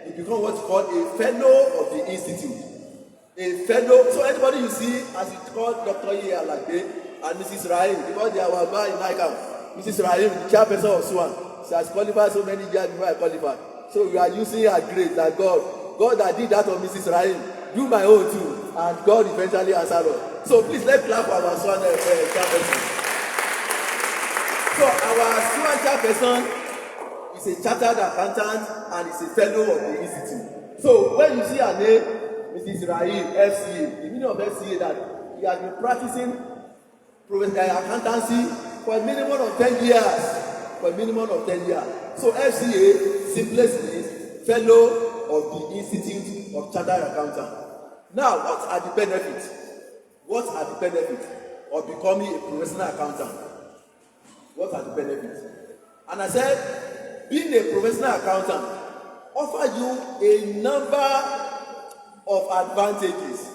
you become what's called a fellow of the institute. A fellow, so anybody you see as it's called Dr. E.A. Alagbe and Mrs. Rahim, because they are our in ICAN, Mrs. Rahim, the chairperson of Swan, she has qualified so many years before I qualified. So we are using her grace that God that did that on Mrs. Rahim, do my own too, and God eventually answered us. So please let's clap for our Swan chairperson. So our Swan chairperson is a chartered accountant and is a fellow of the institute. So when you see her name, Mrs. Rahim, FCA, the meaning of FCA that he has been practicing accountancy for a minimum of 10 years. So FCA simplest means fellow of the Institute of Chartered Accountants. Now, what are the benefits? Of becoming a professional accountant? What are the benefits? And I said, being a professional accountant offers you a number of advantages.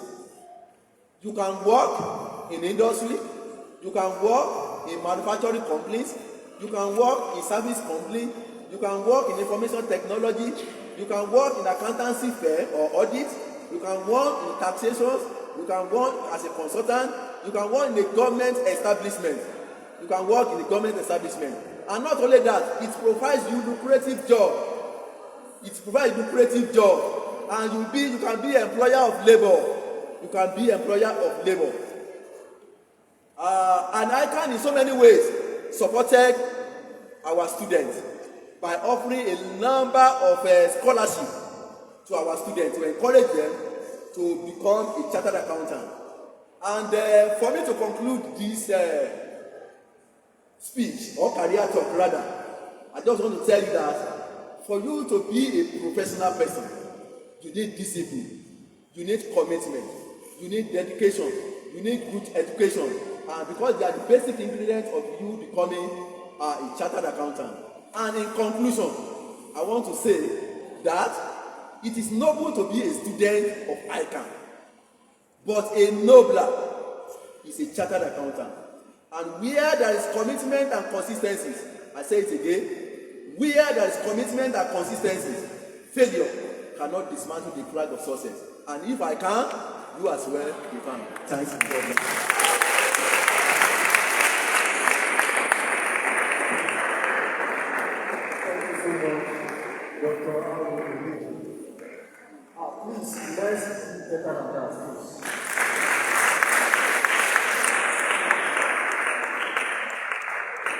You can work in industry, you can work in manufacturing companies, you can work in service companies, you can work in information technology, you can work in accountancy firm or audit, you can work in taxation, you can work as a consultant, you can work in a government establishment. And not only that, it provides you lucrative job. And you can be employer of labor. And ICAN in so many ways supported our students by offering a number of scholarships to our students to encourage them to become a chartered accountant. And for me to conclude this speech or career talk rather, I just want to tell you that for you to be a professional person, you need discipline, you need commitment, you need dedication, you need good education, and because they are the basic ingredients of you becoming a chartered accountant. And in conclusion, I want to say that it is noble to be a student of ICAN, but a nobler is a chartered accountant. And where there is commitment and consistency, I say it again, where there is commitment and consistency, failure cannot dismantle the flag of success. And if I can, you as well, you can. Thanks to God.
Please, let's be better than that, please.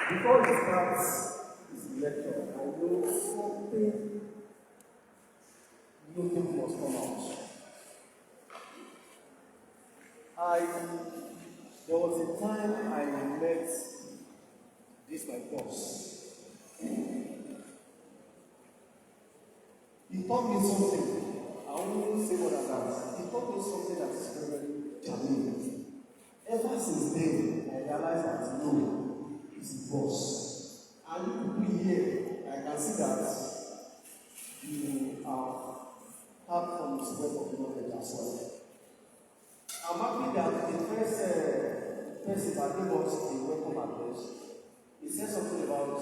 Before he starts his lecture, I know something nothing must come out. There was a time I met this my boss. He taught me something. I won't say what that is. He taught me something that is very challenging. Ever since then, I realized that no, he's the boss. And you people here, I can see that you have from his web of knowledge as well. I'm happy that the first person that gave us the welcome address, he said something about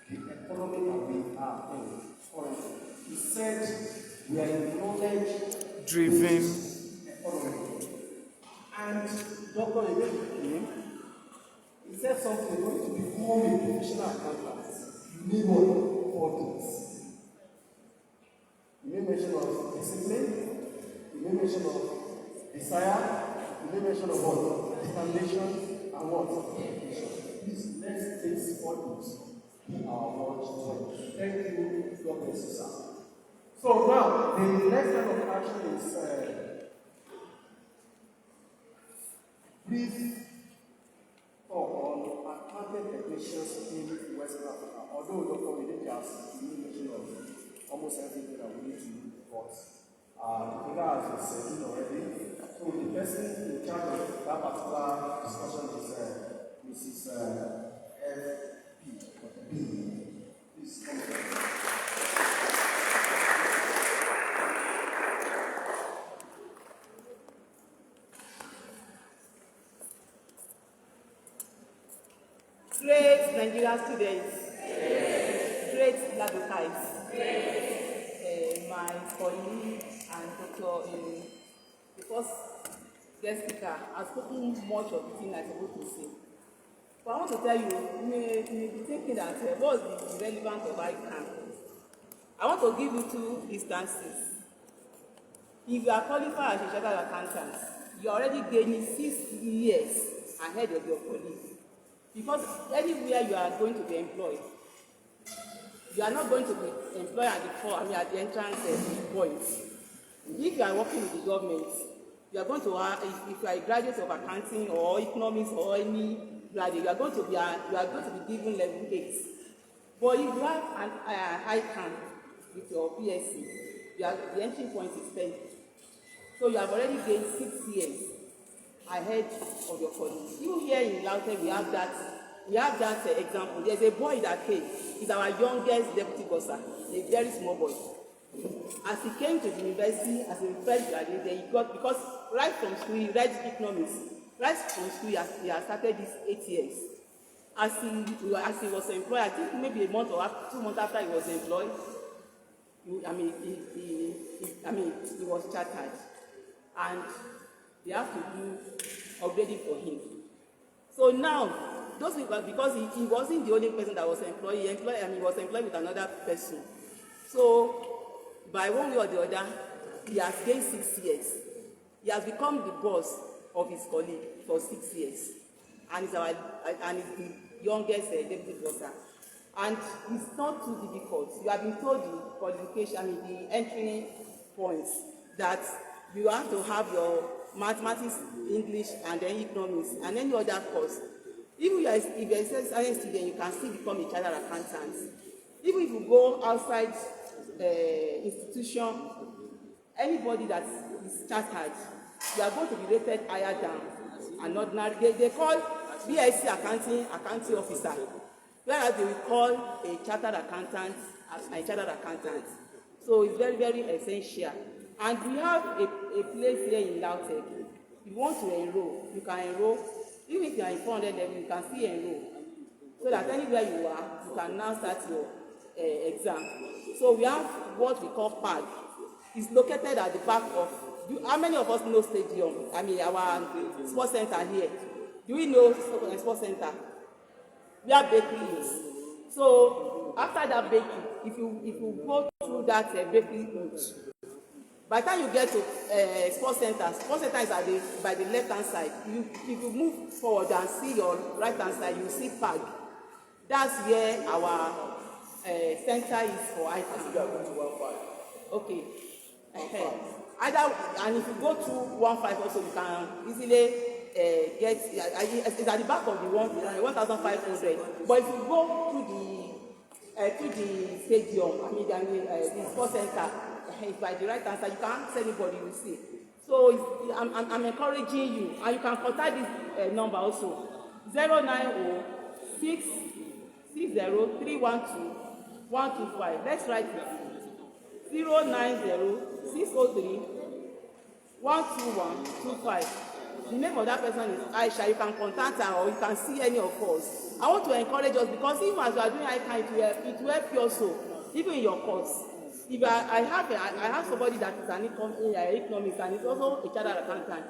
the economy that we are in currently. He said we are in knowledge-driven economy. And Dr. Ebe, he said something going to become a professional accountant. You need what? 4 things. mention of discipline, you may mention of desire, you may mention of what? Determination and what? Dedication. Please, let's take 4 minutes in our watch. Thank you, God bless you, sir. So now, the next kind of action is brief talk on accounting technicians in West Africa. Although Dr. Odede has mentioned of almost everything that we need to do, but the figure has been said already. So the person in charge of that particular discussion is Mrs. F.P. Please come here.
Great Nigerian students, great Ladokites, my colleague and Dr. The first guest speaker has spoken much of the thing I'm supposed to say. But I want to tell you, you may be thinking that what is the relevance of ICAN? I want to give you 2 instances. If you are qualified as a chartered accountant, you are already gaining 6 years ahead of your colleagues. Because anywhere you are going to be employed, you are not going to be employed at the entrance point. If you are working with the government, you are going to have, if you are a graduate of accounting or economics or any graduate, you are going to be given level 8. But if you have an ICAN with your BSc, the entry point is 10. So you have already gained 6 years ahead of your colleagues. Even here in Laute, we have that example. There's a boy that came. He's our youngest deputy bursar, a very small boy. As he came to the university as a fresh graduate, he got, because right from school he read economics. Right from school he has started this 8 years. As he was employed, I think maybe a month or 2 months after he was employed, he was chartered, and they have to do upgrading for him. So now, those people, because he wasn't the only person that was employed, he was employed with another person. So, by one way or the other, he has gained 6 years. He has become the boss of his colleague for 6 years. And he's the youngest deputy bursar. And it's not too difficult. You have been told the qualification, the entry points, that you have to have your mathematics, English, and then economics, and any other course. Even if you're a science student, you can still become a chartered accountant. Even if you go outside institution, anybody that is chartered, you are going to be rated higher than an ordinary. They call BSc accounting officer, whereas they will call a chartered accountant as a chartered accountant. So it's very, very essential. And we have a place here in Lautech. If you want to enroll, you can enroll. Even if you are in 400 level, you can still enroll. So that anywhere you are, you can now start your exam. So we have what we call PAG. It's located at the back of, how many of us know stadium? Our sports center here. Do we know sports center? Where bakery is. So after that bakery, if you go through that bakery route, by the time you get to sports center is by the left hand side. If you move forward and see your right hand side, you see PAG. That's where our center is for ICAN. Okay. And if you go through 15 also, you can easily get. It's at the back of the 1,500. But if you go to the stadium, the sports center, it's by the right hand side. You can't see anybody, you see. So I'm encouraging you, and you can contact this number also, 090 125. Let's write it. 090-603-12125. The name of that person is Aisha. You can contact her, or you can see any of us. I want to encourage us, because even as you are doing ICAN, it will help you also, even in your course. If I have somebody that is an economist, and is also a chartered accountant,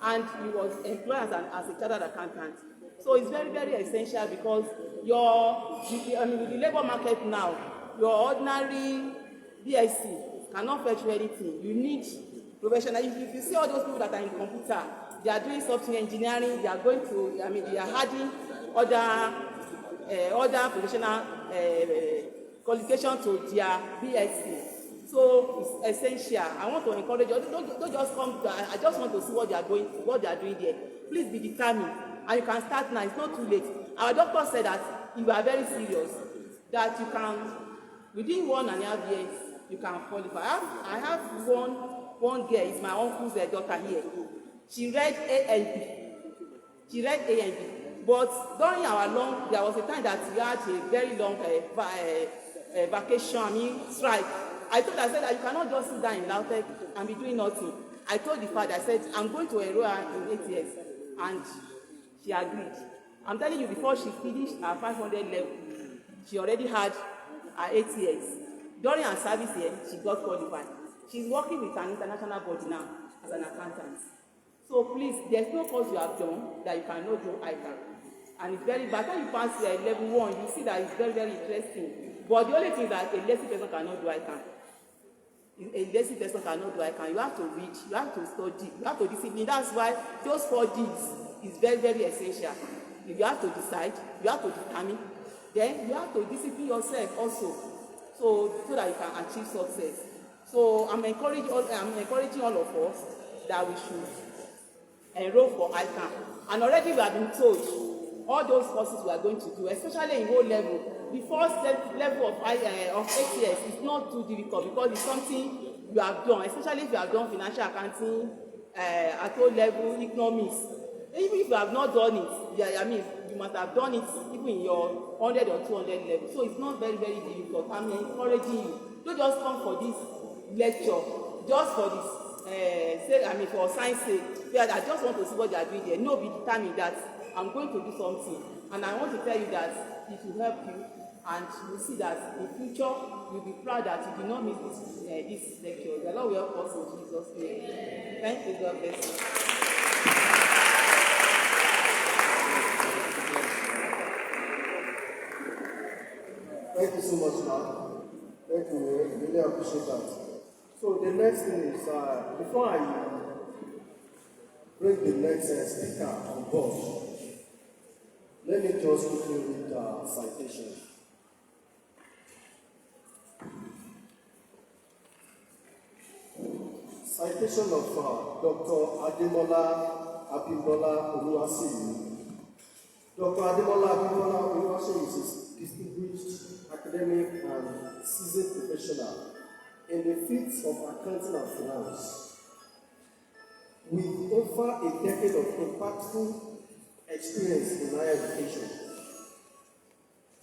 and he was employed as a chartered accountant. So it's very, very essential, because with the labor market now, your ordinary BSc cannot fetch you anything. You need professional. If you see all those people that are in computer, they are doing software engineering, they are going to, they are adding other professional qualification to their BSc. So it's essential. I want to encourage you. Don't just come. I just want to see what they are doing there. Please be determined, and you can start now. It's not too late. Our doctor said that if you are very serious, that you can, within 1.5 years, you can qualify. I have one girl. It's my uncle's daughter here. She read A and B. But during there was a time that we had a very long vacation, strike. I said that you cannot just sit down in Lautech and be doing nothing. I told the father, I said, I'm going to enroll her in ATS. And she agreed. I'm telling you, before she finished her 500 level, she already had her ATS. During her service here, she got qualified. She's working with an international body now as an accountant. So please, there's no course you have done that you cannot do ICAN. And it's very bad. When you pass level 1, you see that it's very, very interesting. But the only thing is that a lazy person cannot do ICAN. A lazy person cannot do ICAN. You have to read, you have to study, you have to discipline. That's why those 4 Ds is very, very essential. You have to decide, you have to determine, then you have to discipline yourself also, so that you can achieve success. So I'm encouraging all of us that we should enroll for ICAN. And already we have been told all those courses we are going to do, especially in O-level. The first level of ATS is not too difficult because it's something you have done, especially if you have done financial accounting at O-level, economics. Even if you have not done it, you must have done it even in your 100 or 200 level. So it's not very, very difficult. I'm encouraging you. Don't just come for this lecture, just for this, for science sake. I just want to see what they are doing there. No, be determined that I'm going to do something. And I want to tell you that it will help you. And you will see that in future, you'll be proud that you did not miss this lecture. The Lord will help us in Jesus' name. Thank you. God bless you.
Thank you so much, ma'am. Thank you. I really appreciate that. So the next thing is, before I bring the next speaker on board, let me just quickly read the citation. Citation of Dr. Ademola Abimbola Oluwaseyi. Dr. Ademola Abimbola Oluwaseyi is a distinguished academic and seasoned professional in the fields of accounting and finance. With over a decade of impactful experience in higher education.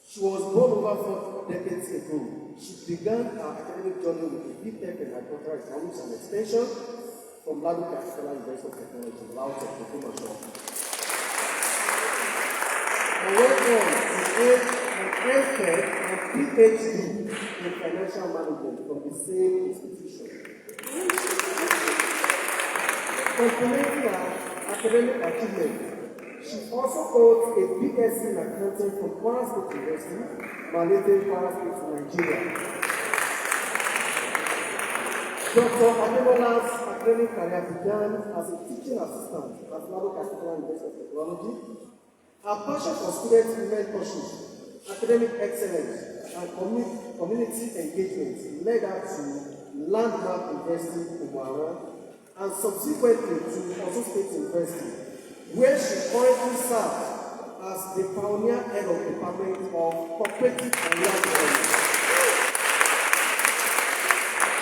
She was born over 4 decades ago. She began her academic journey with a BTech in Agricultural Economics and Extension from Ladoke University of Technology, Lautech, Okumashon. And went on to earn an MPhil and PhD in Financial Management from the same institution. Complementing her academic achievements, she also holds a BSc in Accounting from Kwara State University, Malete, Kwara State, Nigeria. Dr. Ademola's academic career began as a teaching assistant at Ladoke University of Technology. Her passion for student mentorship, academic excellence, and community engagement led her to Landmark University in Umara and subsequently to Osun State University, where she currently serves as the pioneer head of the Department of Cooperative and Land Development.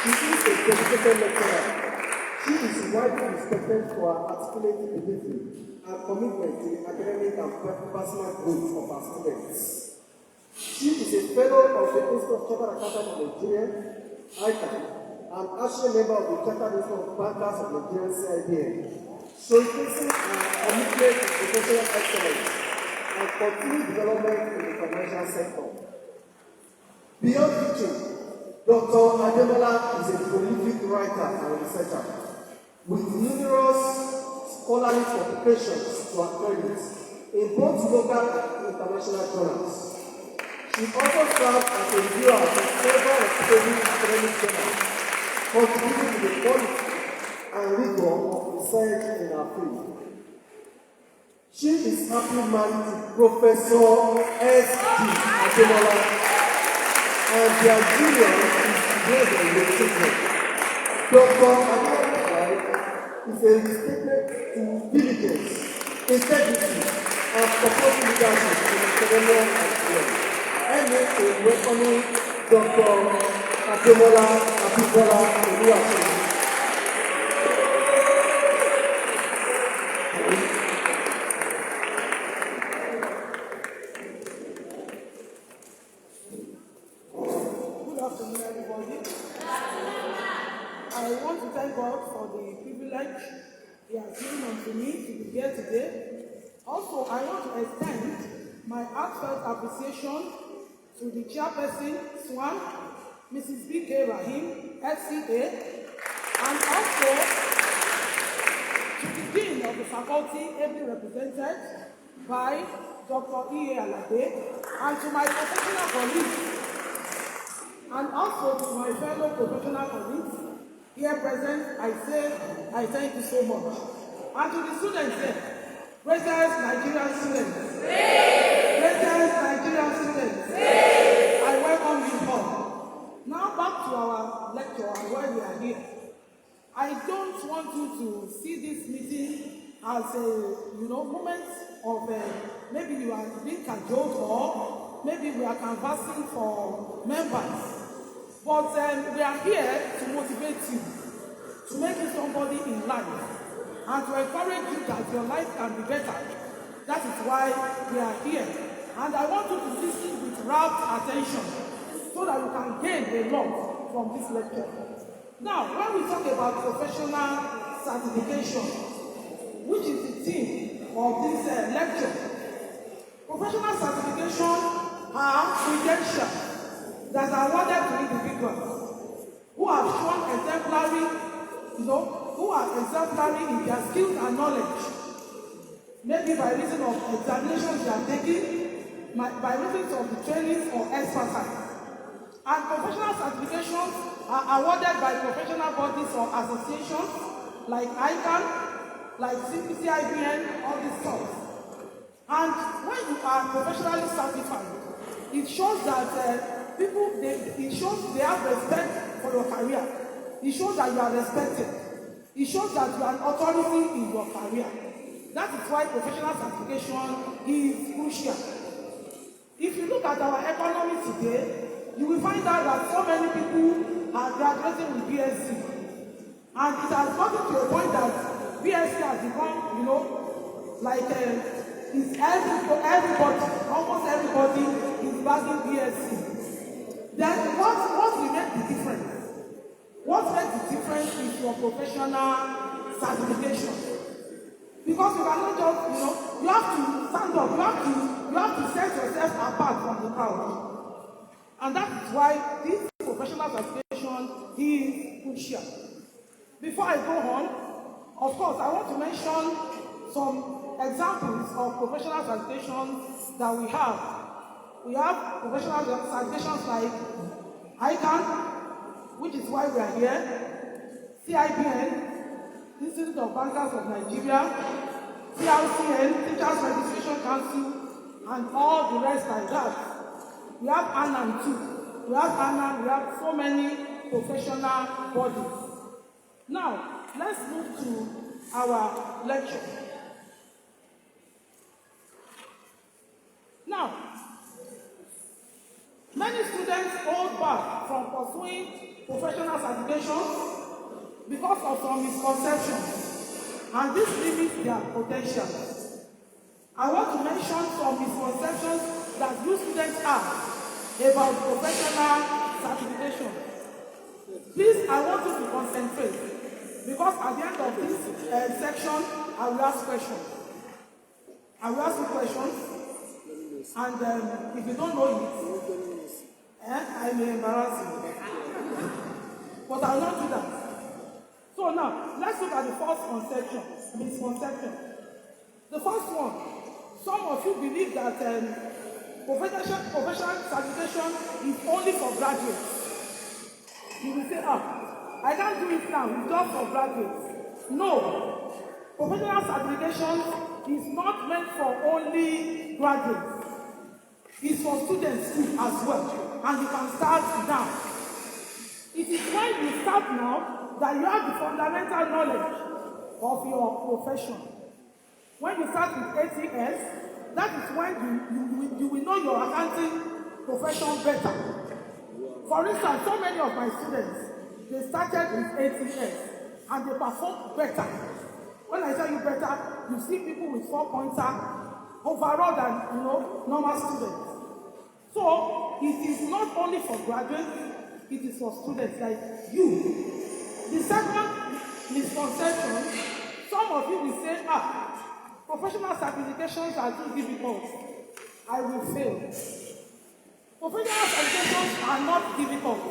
She is a dedicated lecturer. She is widely respected for her articulate delivery and commitment to the academic and personal growth of her students. She is a fellow of the Institute of Chartered Accountants of Nigeria, ICAN, and actually a member of the Chartered Institute of Bankers of Nigeria, CIBN, showcasing her commitment to professional excellence and continued development in the financial sector. Beyond teaching, Dr. Ademola is a prolific writer and researcher with numerous scholarly publications to her credit in both local and international journals. She also served as a reviewer for several reputable academic journals, contributing to the quality and rigor of research in our field. She is happily married to Professor S.D. Ademola, and their union is together in the children. Dr. Ademola's wife is a statement to diligence, integrity, and supporting leadership in academia and work. MA in welcoming Dr. Ademola Abibola Oluwaseyi.
Good afternoon, everybody. I want to thank God for the privilege He has given unto me to be here today. Also, I want to extend my heartfelt appreciation to the chairperson, Swan, Mrs. B.K. Rahim, FCA, and also to the Dean of the faculty, ably represented by Dr. E.A. Alade, and to my professional colleagues, and also to my fellow professional colleagues here present. I thank you so much. And to the students here, greatest Nigerian students, greatest Nigerian students, I welcome you all. Now back to our lecture and why we are here. I don't want you to see this meeting as a moment of maybe you are being cajoled or maybe we are canvassing for members. But we are here to motivate you, to make you somebody in life, and to encourage you that your life can be better. That is why we are here. And I want you to listen with rapt attention so that you can gain a lot from this lecture. Now, when we talk about professional certification, which is the theme of this lecture, professional certification are credentials that are awarded to individuals who have shown exemplary, who are exemplary in their skills and knowledge, maybe by reason of examinations they are taking, by reason of the trainings or expertise. And professional certifications are awarded by professional bodies or associations like ICAN, like IBN, all these stuff. And when you are professionally certified, it shows that it shows they have respect for your career. It shows that you are respected. It shows that you are an authority in your career. That is why professional certification is crucial. If you look at our economy today, you will find out that so many people are graduating with BSc. And it has gotten to a point that BSc has become, it's everybody, almost everybody is bagging BSc. Then what will make the difference? What makes the difference is your professional certification. Because you cannot just, you have to stand up, you have to set yourself apart from the crowd. And that is why this professional certification is crucial. Before I go on, of course, I want to mention some examples of professional certifications that we have. We have professional certifications like ICAN, which is why we are here, CIBN, Institute of Bankers of Nigeria, CRCN, Teachers Registration Council, and all the rest like that. We have ANAM too. We have so many professional bodies. Now, let's move to our lecture. Now, many students hold back from pursuing professional certification because of some misconceptions, and this limits their potential. I want to mention some misconceptions that you students have about professional certification. Please, I want you to concentrate, because at the end of this section, I will ask questions. I will ask you questions, and if you don't know it, I may embarrass you. But I will not do that. So now, let's look at the first misconception. The first one, some of you believe that professional certification is only for graduates. You will say, I can't do it now, it's just for graduates. No. Professional certification is not meant for only graduates. It's for students too as well. And you can start now. It is when you start now that you have the fundamental knowledge of your profession. When you start with ATS, that is when you will know your accounting profession better. For instance, so many of my students, they started with ATS and they performed better. When I tell you better, you see people with 4-pointer overall than normal students. So it is not only for graduates, it is for students like you. The second misconception, some of you will say, professional certifications are too difficult. I will fail. Professional certifications are not difficult.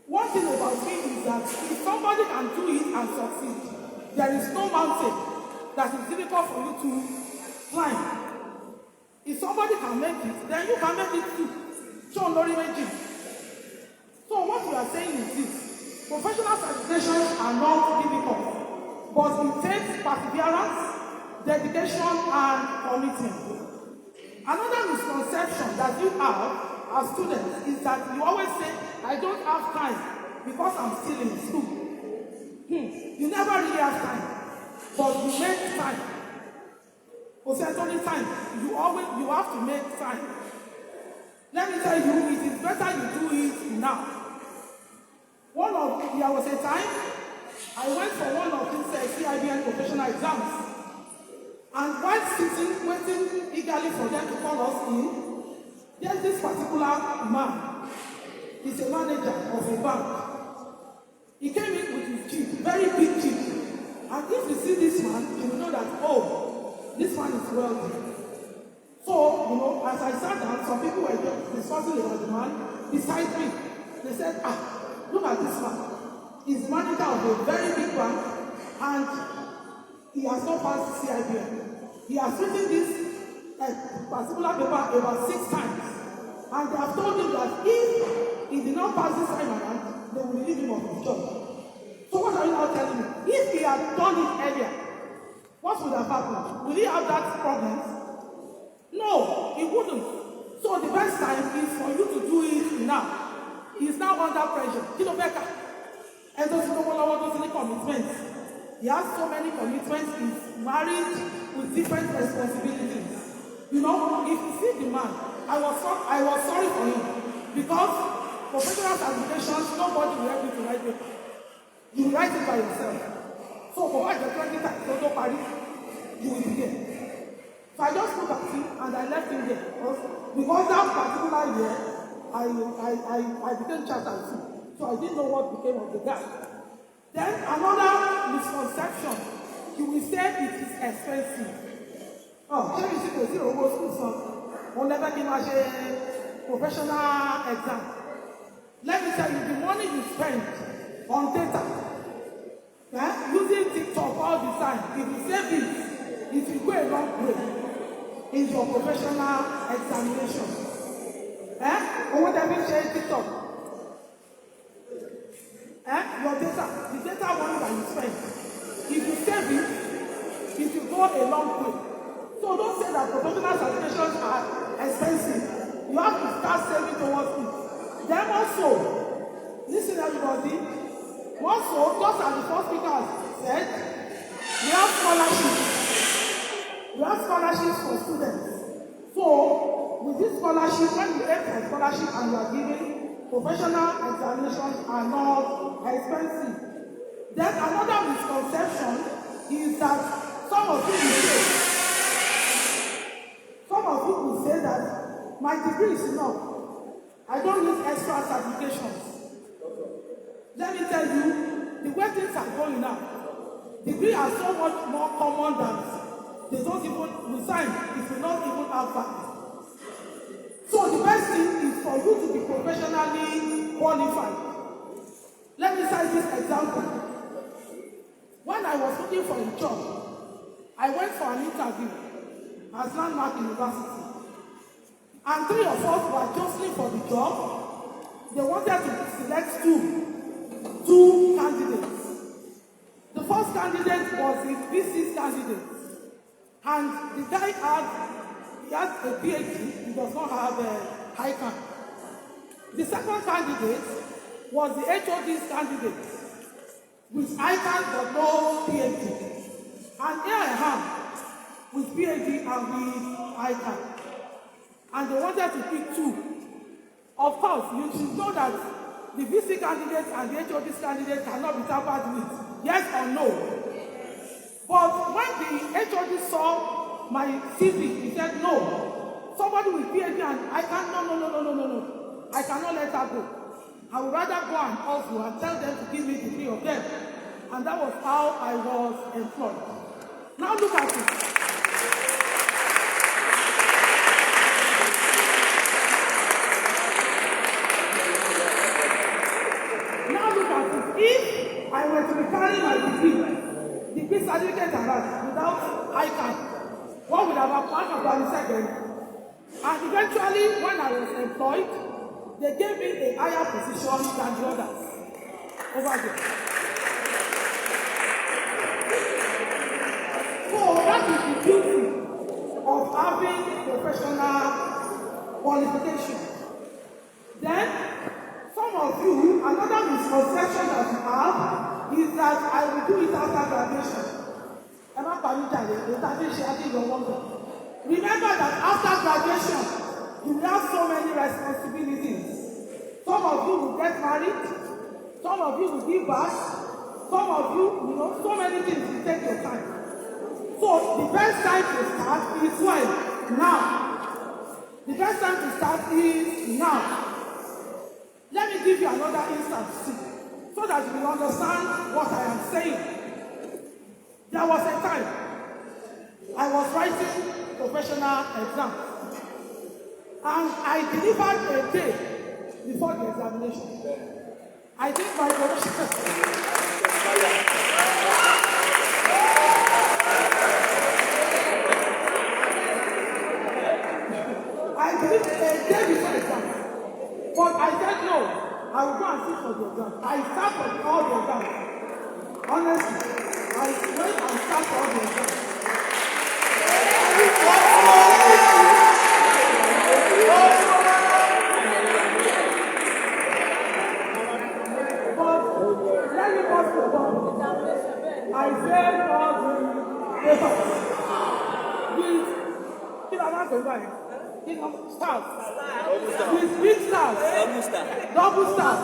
One thing about me is that if somebody can do it and succeed, there is no mountain that is difficult for you to climb. If somebody can make it, then you can make it too. So what we are saying is this: professional certifications are not difficult, but it takes perseverance, dedication, and commitment. Another misconception that you have as students is that you always say, I don't have time because I'm still in school. You never really have time, but you make time. Only time. You have to make time. Let me tell you, it is better you do it now. There was a time I went for one of these CIBN professional exams. And while sitting, waiting eagerly for them to call us in, there's this particular man. He's a manager of a bank. He came in with his jeep, very big jeep. And if you see this man, you will know that, this man is wealthy. So, as I sat down, some people were just discussing about the man beside me. They said, look at this man. He's manager of a very big bank, and he has not passed CIBN. He has written this particular paper about 6 times. And they have told him that if he did not pass this time around, they will relieve him of his job. So what are you now telling me? If he had done it earlier, what would have happened? Will he have that problem? No, he wouldn't. So the best time is for you to do it now. He's now under pressure. And those commitments. He has so many commitments. He's married with different responsibilities. If you see the man, I was sorry for him, because professional certifications, nobody will help you to write it. You write it by yourself. So for what the 20 times total party, you will be there. So I just looked at him and I left him there. Because that particular year, I became chartered too. So I didn't know what became of the guy. Then another misconception, you will say it is expensive. Here you see the zero school son. On never give a professional exam. Let me tell you, the money you spend on data, using TikTok all the time, if you save it will go a long way in your professional examination. Whatever share TikTok. Your data, the data money that you spend, if you save it will go a long way. So don't say that professional certifications are expensive. You have to start saving towards it. Then also, listen everybody, also, just as the first speaker said, we have scholarships. We have scholarships for students. So, with this scholarship, when you aim for scholarship and you are giving, professional examinations are not expensive. Then another misconception is that some of you will say that my degree is enough. I don't need extra certifications. Let me tell you, the way things are going now, degrees are so much more common than they don't even resign if you not even have that. So the best thing is for you to be professionally qualified. Let me cite this example. When I was looking for a job, I went for an interview at Landmark University. And 3 of us were jostling for the job. They wanted to select 2 two candidates. The first candidate was his VC candidate, and the guy has a PhD, he does not have a ICAN. The second candidate was the HOD's candidate with ICAN but no PhD. And here I am with PhD and with ICAN. And they wanted to pick two. Of course, you should know that the VC candidate and the HOD's candidate cannot be tampered with. Yes or no? But when the HOD saw my CV, he said, no. Somebody with PhD and ICAN, no. I cannot let her go. I would rather go and also and tell them to give me the three of them. And that was how I was employed. Now look at it. If I were to be carrying my degree certificate around without ICAN, what would have happened about the second? And eventually, when I was employed, they gave me a higher position than the others over there. So that is the beauty of having professional qualification. Then, some of you, another misconception that you have is that I will do it after graduation. Remember that after graduation, you will have so many responsibilities. Some of you will get married, some of you will give birth, some of you, so many things will take your time. So the best time to start is when? Now. The best time to start is now. Let me give you another instance so that you will understand what I am saying. There was a time I was writing professional exams and I delivered a day before the examination. I did my professional I delivered a day before the exam. But I said no, I will go and sit for the exam. I sat for all the exams. Honestly, I went and sat for all the exams. But let me pass the ball. I failed all the papers. Stars. With big stars. Double stars.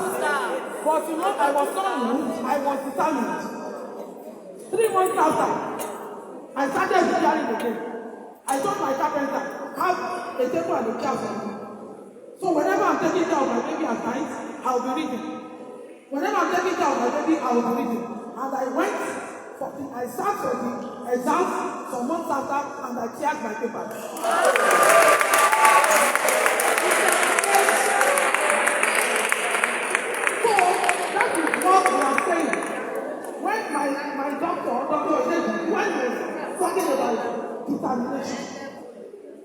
But I was not moved, I was determined. 3 months after, I started preparing again. I told my carpenter, have a table and a chair for me. So whenever I'm taking care of my baby at night, I'll be reading. Whenever I'm taking care of my baby, I will be reading. And I sat for the exams some months after, and I cleared my papers. What we are saying, when my doctor said, when he was talking about determination,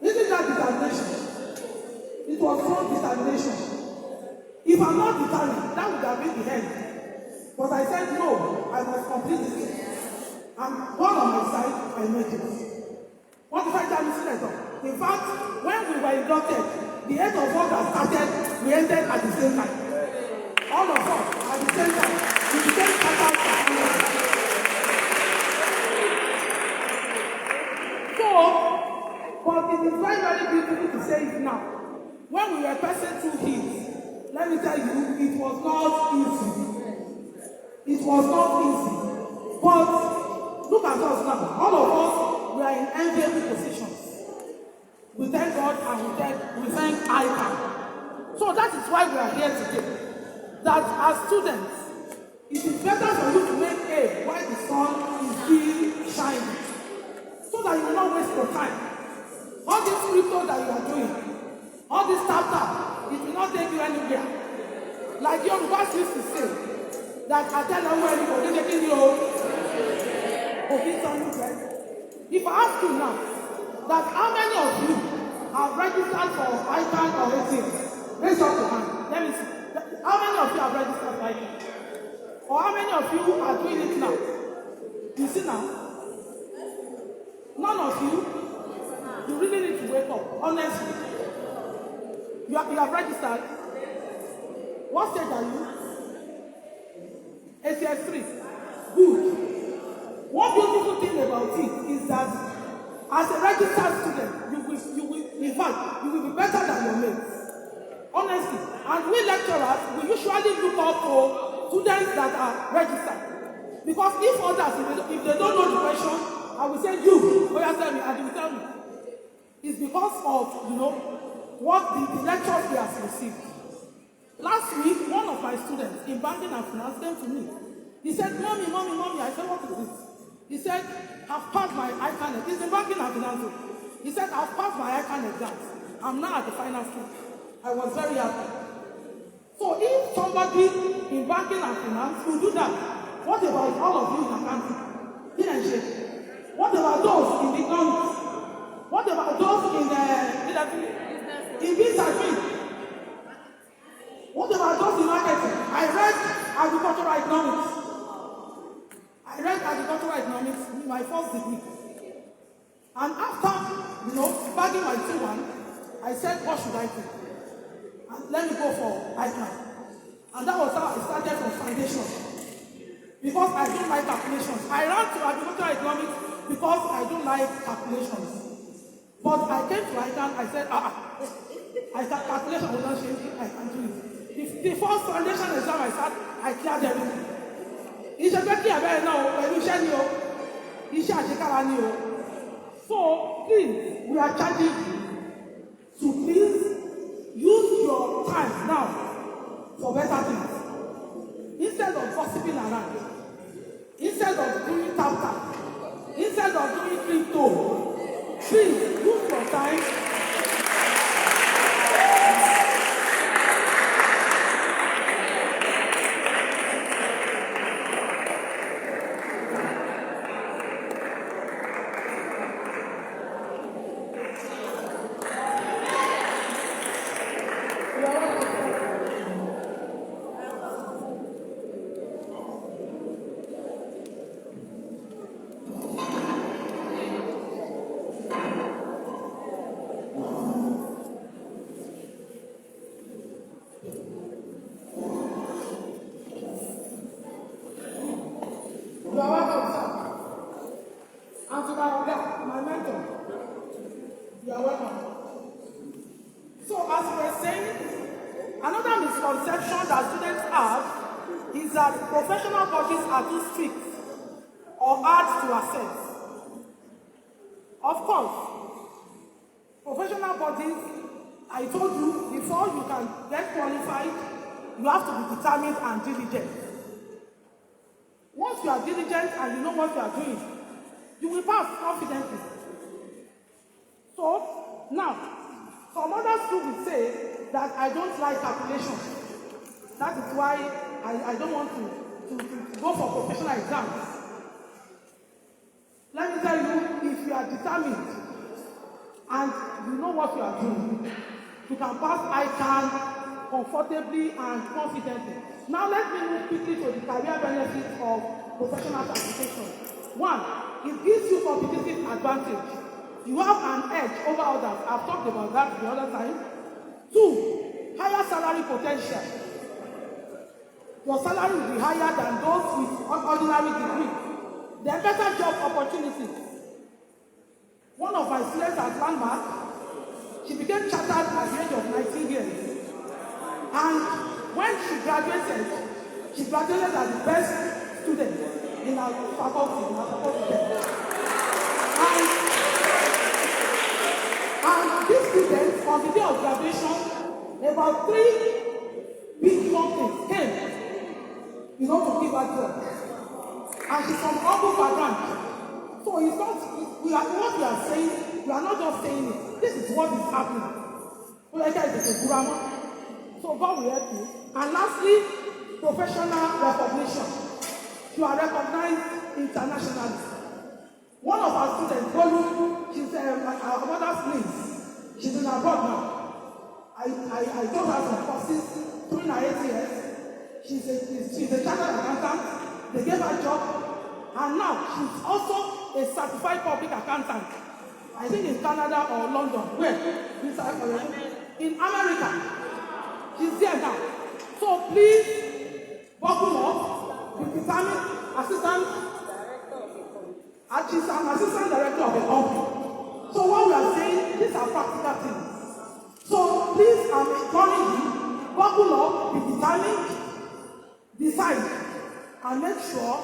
isn't that determination? It was from determination. If I'm not determined, that would have been the end. But I said, no, I must complete this. And one on my side, I made it. What if I tell you, in fact, when we were inducted, the 8 of us that started, we ended at the same time. All of us at the same time. We became So, but it is very, very beautiful to say it now. When we were passing through heat, let me tell you, it was not easy. It was not easy. But look at us now. All of us, we are in enviable positions. We thank God and we thank ICAN. So that is why we are here today. That as students, it is better for you to make A while the sun is still shining. So that you will not waste your time. All this crypto that you are doing, all this startup, it will not take you anywhere. Like your boss used to say, that I tell them when you're taking your if I ask you now, that how many of you have registered for ICAN or ATM? Raise up your hand. Let me see. How many of you have registered for ICAN? Or how many of you are doing it now? You see now? None of you. You really need to wake up. Honestly. You have registered. What stage are you? ACS 3. Good. One beautiful thing about it is that as a registered student, in fact, you will be better than your mates. Honestly. And we lecturers, we usually look up for students that are registered. Because if others, if they don't know the question, I will say, you, go and tell me, and you will tell me. It's because of, what the lectures he has received. Last week, one of my students in banking and finance came to me. He said, Mommy. I said, what is this? He said, I've passed my ICAN. He's in banking and finance. He said, I've passed my ICAN exams. I'm now at the final stage. I was very happy. So if somebody in banking and finance will do that, what about all of you in accounting? What about those in the economics? What about those in business admin? What about those in marketing? I read agricultural economics in my first degree. And after, bagging my 2-1, I said, what should I do? And let me go for ICAN. And that was how I started from foundation. Because I don't like calculations. I ran to agricultural economics because I don't like calculations. But I came to ICAN, I said, calculation will not change it, I can do it. The first foundation exam I sat, I cleared everything. Iṣẹ́ pé kí ẹ̀bẹ̀rẹ̀ náà pẹ̀lú iṣẹ́ ni o, iṣẹ́ àṣekára ni o. So please, we are charging you to please use your time now for better things. Instead of gossiping around, instead of doing tap, instead of doing crypto, please use your time. You are welcome, sir. And to my mentor, you are welcome. So as we were saying, another misconception that students have is that professional bodies are too strict or hard to access. Of course, professional bodies, I told you, before you can get qualified, you have to be determined and diligent. Once you are diligent and you know what you are doing, you will pass confidently. So, now, some others too will say that I don't like calculations. That is why I don't want to go for professional exams. Let me tell you, if you are determined and you know what you are doing, you can pass ICAN comfortably and confidently. Now let me move quickly to the career benefits of professional certification. 1, it gives you competitive advantage. You have an edge over others. I've talked about that the other time. 2, higher salary potential. Your salary will be higher than those with ordinary degree. Then better job opportunities. One of my students at Landmark, she became chartered at the age of 19 years. And when she graduated as the best student in our faculty. And this student, on the day of graduation, about 3 big companies came, to give her job. And she's from humble background. So it's not, what we are saying, we are not just saying it. This is what is happening. So God will help you. And lastly, professional recognition. You are recognized internationally. One of our students, Bolu, she's our mother's niece. She's in abroad now. I told her some courses during her 8 years. She's a chartered accountant. They gave her a job, and now she's also a certified public accountant. I think in Canada or London. Where? In America. She's there now. So please, buckle up, be determined, she's an assistant director of a company. So what we are saying, these are practical things. So please, I'm calling you, buckle up, be determined, decide, and make sure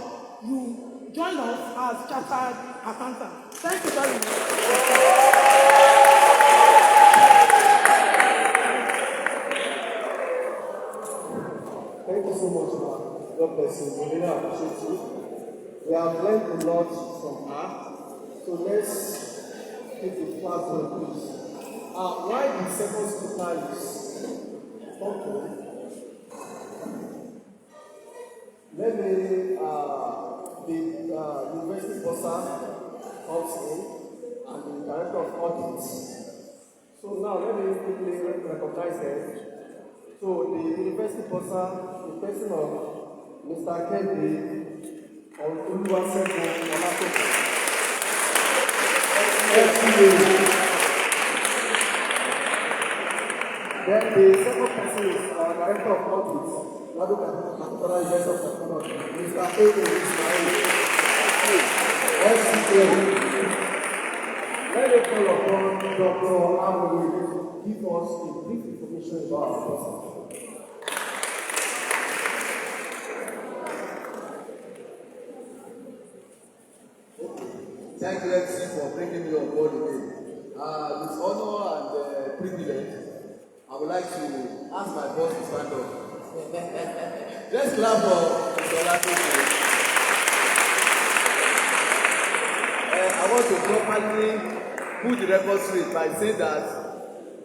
you join us as chartered accountants. Thank you very much.
Thank you so much, man. God bless you. We really appreciate you. We have learned a lot from her. So let's take the class on, please. Why the second speaker is okay. Let me, the university bossa comes in and the director of audit. So now let me quickly recognize them. So the university bossa, the person of Mr. Kende or Oluwasegun Olatopo. Then the second person is our director of audit, Ladoka Capital University of Technology, Mr. A.A. Ismail, FCA. Let me call upon Dr. Amoye to give us a brief information about our person.
Thank you, MC, for bringing me on board again. With honor and privilege, I would like to ask my boss to stand up. Let's clap for Mr. Olatopo. I want to properly put the record straight by saying that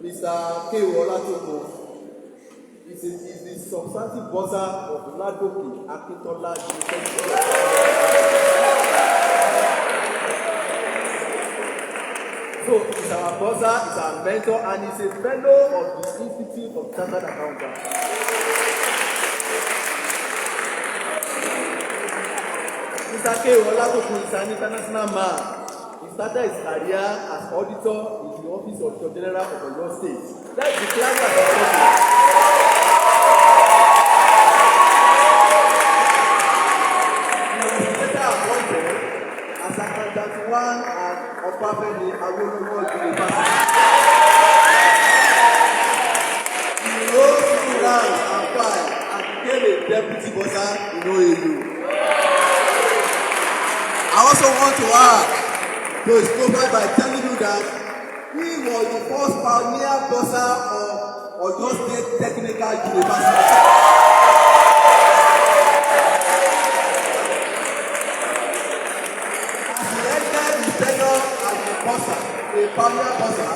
Mr. K. Olatopo is the substantive bossa of Ladoke Akintola University. So he's our bossa, he's our mentor, and he's a fellow of the Institute of Chartered Accountants. Mr. K. Olatopo is an international man. He started his career as auditor in the office of the General of Oyo State. Let's declare that he was later appointed as Accountant 1 at Obafemi Awolowo University. He rose through ranks and file and became a deputy bossa in OAU. I also want to add to his profile by telling you that he was the first pioneer bossa of Oyo State Technical University. As he entered his tenure as a bossa, a pioneer bossa,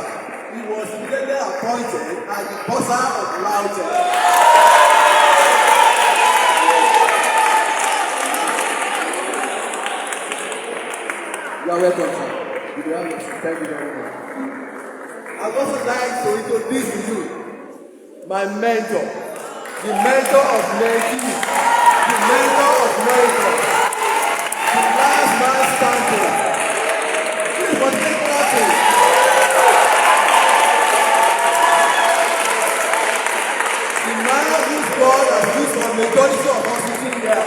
he was immediately appointed as the bossa of Laute. You are welcome, sir. You do have your seat. Thank you very much. I would also like to introduce to you my mentor, the mentor of mentees, the mentor of mentors, the last man standing. Please continue clapping. The man whose God has used for majority of us sitting here.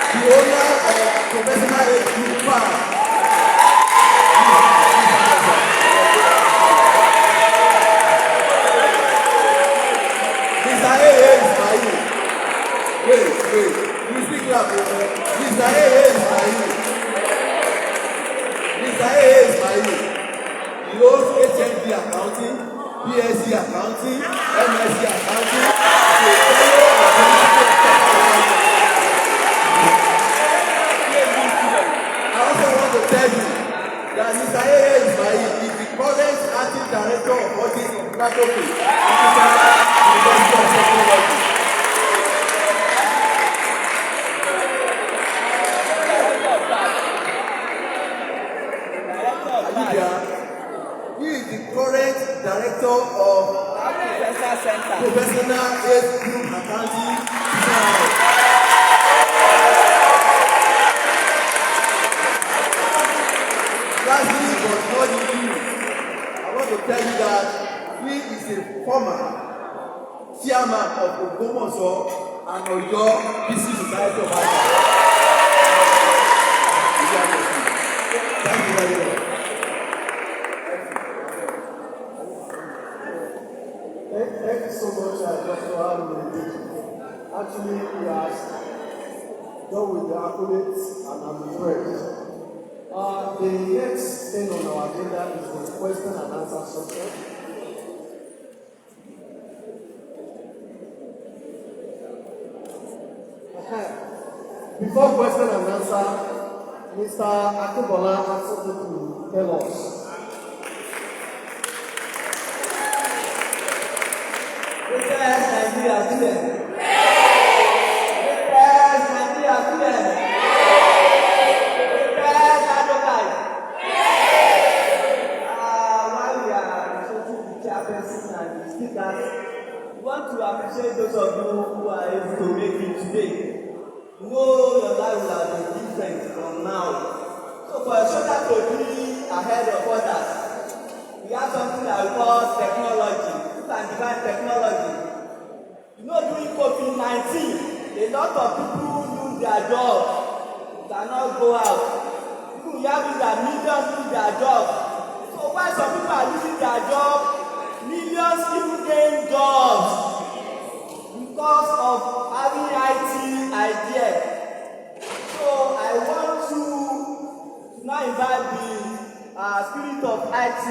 The owner of Professional Age Group Farm. Mr. A.A. Ismail. Wait. You speak loud. Mr. A.A. Ismail. Mr. A.A. Ismail. He owns HND accounting, BSc accounting, MSc accounting. I also want to tell you that Mr. A.A. Ismail is the current acting director of audit of Ladoke University of Technology. He is the current director of
Professional Center.
Professional Age Group Accounting Science. Lastly, but not the least, I want to tell you that he is a former chairman of Ogbomoso and Oyo Peace Society of Africa. Thank you very much.
Thank you so much, Dr. Haruna. Actually, we are done with the accolades and I'm impressed. The next thing on our agenda is the question and answer section. Before question and answer, Mr. Akibola has something to tell us.
Nigeria student. Nigeria student. Advocate. While we are appreciating the chairperson and the speakers, we want to appreciate those of you who are able to make it today. You know your life will have been different from now. So for a shoulder to be ahead of others, we have something that we call technology. You can define technology. You know, during COVID-19, a lot of people lose their jobs, cannot go out. People having that millions lose their jobs. So why some people are losing their jobs, millions people gain jobs because of having IT idea. So I want to now invite the spirit of IT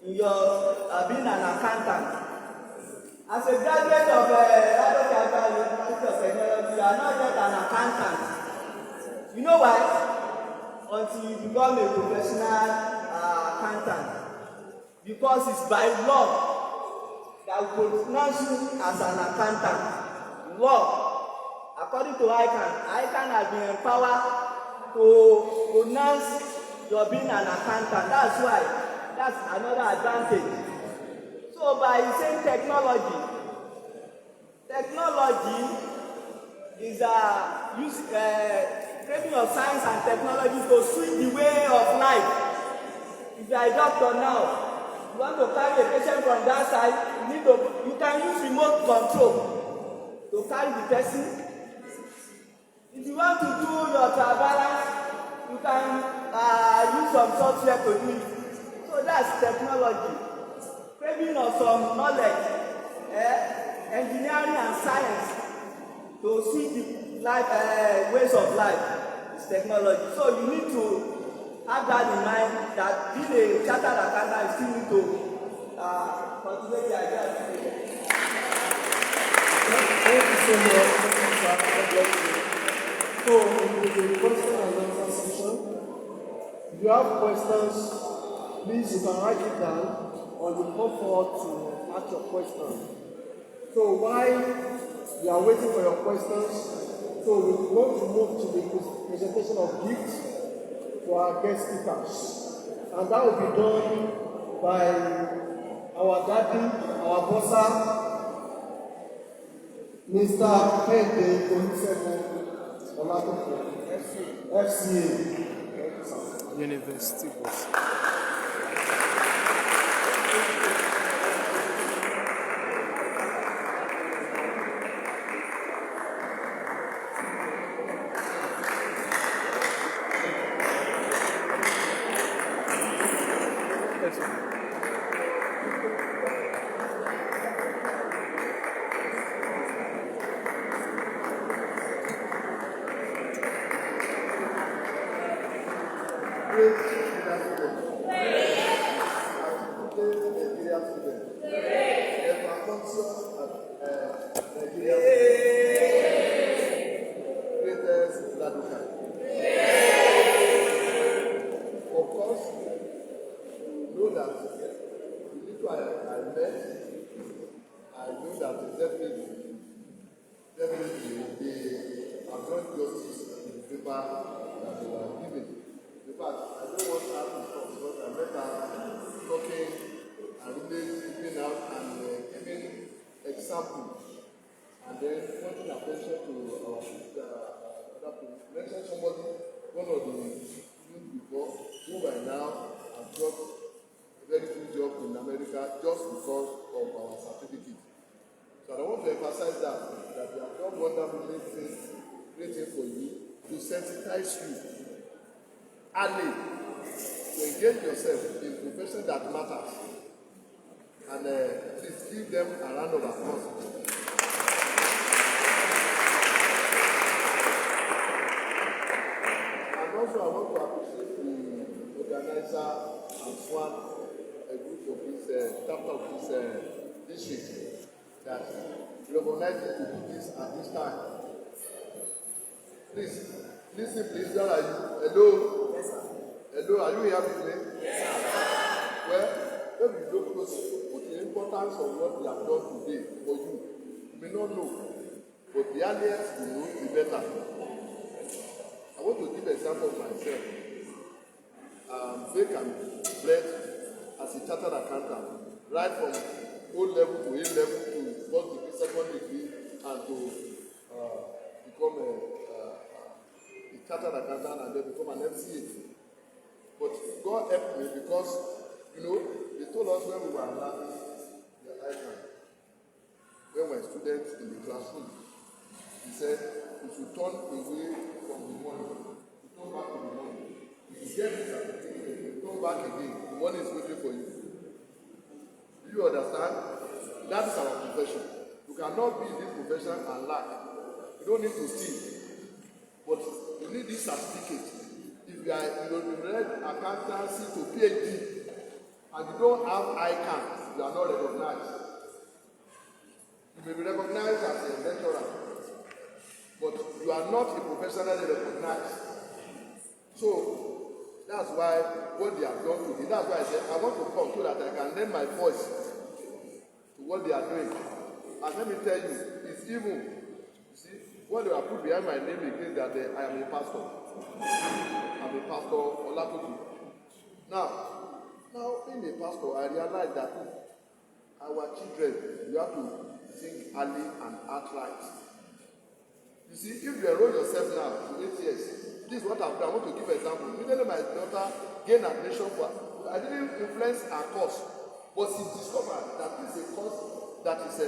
in your being an accountant. As a graduate of University of Technology, you are not just an accountant. You know why? Until you become a professional accountant. Because it's by law that will pronounce you as an accountant. Law. According to ICAN, ICAN has been empowered to pronounce your being an accountant. That's why. That's another advantage. So by saying technology is creating of science and technology to switch the way of life. If you are a doctor now, you want to carry a patient from that side, you can use remote control to carry the person. If you want to do your balance, you can use some software to do it. So that's technology. Craving of some knowledge, engineering and science to see the life, ways of life is technology. So you need to have that in mind that being a chartered accountant, you still need to cultivate the idea.
Thank you so much. So, in the question and answer section, if you have questions, please you can write it down or you come forward to ask your question. So while you are waiting for your questions, so we want to move to the presentation of gifts for our guest speakers. And that will be done by our daddy, our bossa, Mr. Kende Onisegun Olatopo, FCA.
University boss.
Talking and really sleeping out and giving got a very good job in America just because of our certificate. So I want to emphasize that we have done wonderful great things for you to sensitize you early to engage yourself in profession that matters. And please give them a round of applause. And also I want to appreciate the organizer and Swan, a group of this chapter of this district that recognize it to do this at this time. Please, listen please, where are you? Hello? Yes, sir. Hello, are you here with me? Yes, sir. Well, maybe you don't put the importance of what we have done today for you. You may not know, but the earliest you know, the better. I want to give an example of myself. They can bled as a chartered accountant, right from O level to A level to first degree, second degree, and to become a chartered accountant and then become an MCA. But God helped me because, they told us when we were learning the ICAN, when we were students in the classroom, he said, we should turn away from the money, to turn back to the money. If you get this certificate, turn back again, the money is waiting for you. Do you understand? That is our profession. You cannot be in this profession and lack. You don't need to steal, but you need this certificate. If you read accountancy to PhD and you don't have ICAN, you are not recognized. You may be recognized as a lecturer, but you are not a professionally recognized. So that's why what they have done to me, that's why I said I want to come so that I can lend my voice to what they are doing. And let me tell you, it's even, you see, what they have put behind my name again that I am a pastor. I'm a pastor, Olakutu. Now, being a pastor, I realize that our children, you have to think early and act right. You see, if you enroll yourself now to 8 years, this is what I've done. I want to give an example. Immediately my daughter gained admission for, I didn't influence her course, but she discovered that this is a course that is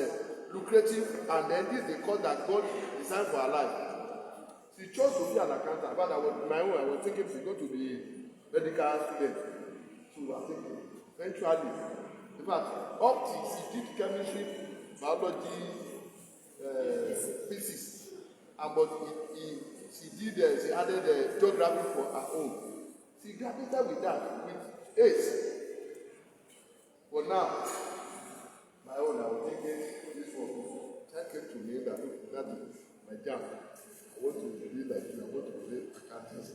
lucrative, and then this is the course that God designed for her life. She chose to be an accountant, but I was thinking she's going to be a medical student. So I was thinking, eventually, in fact, up till she did chemistry, biology, physics, but she added geography for her own. She graduated with that, with 8. But now, my own, I was thinking, this one, that came to me that is my jam. I want to be like you, I want to be accountant.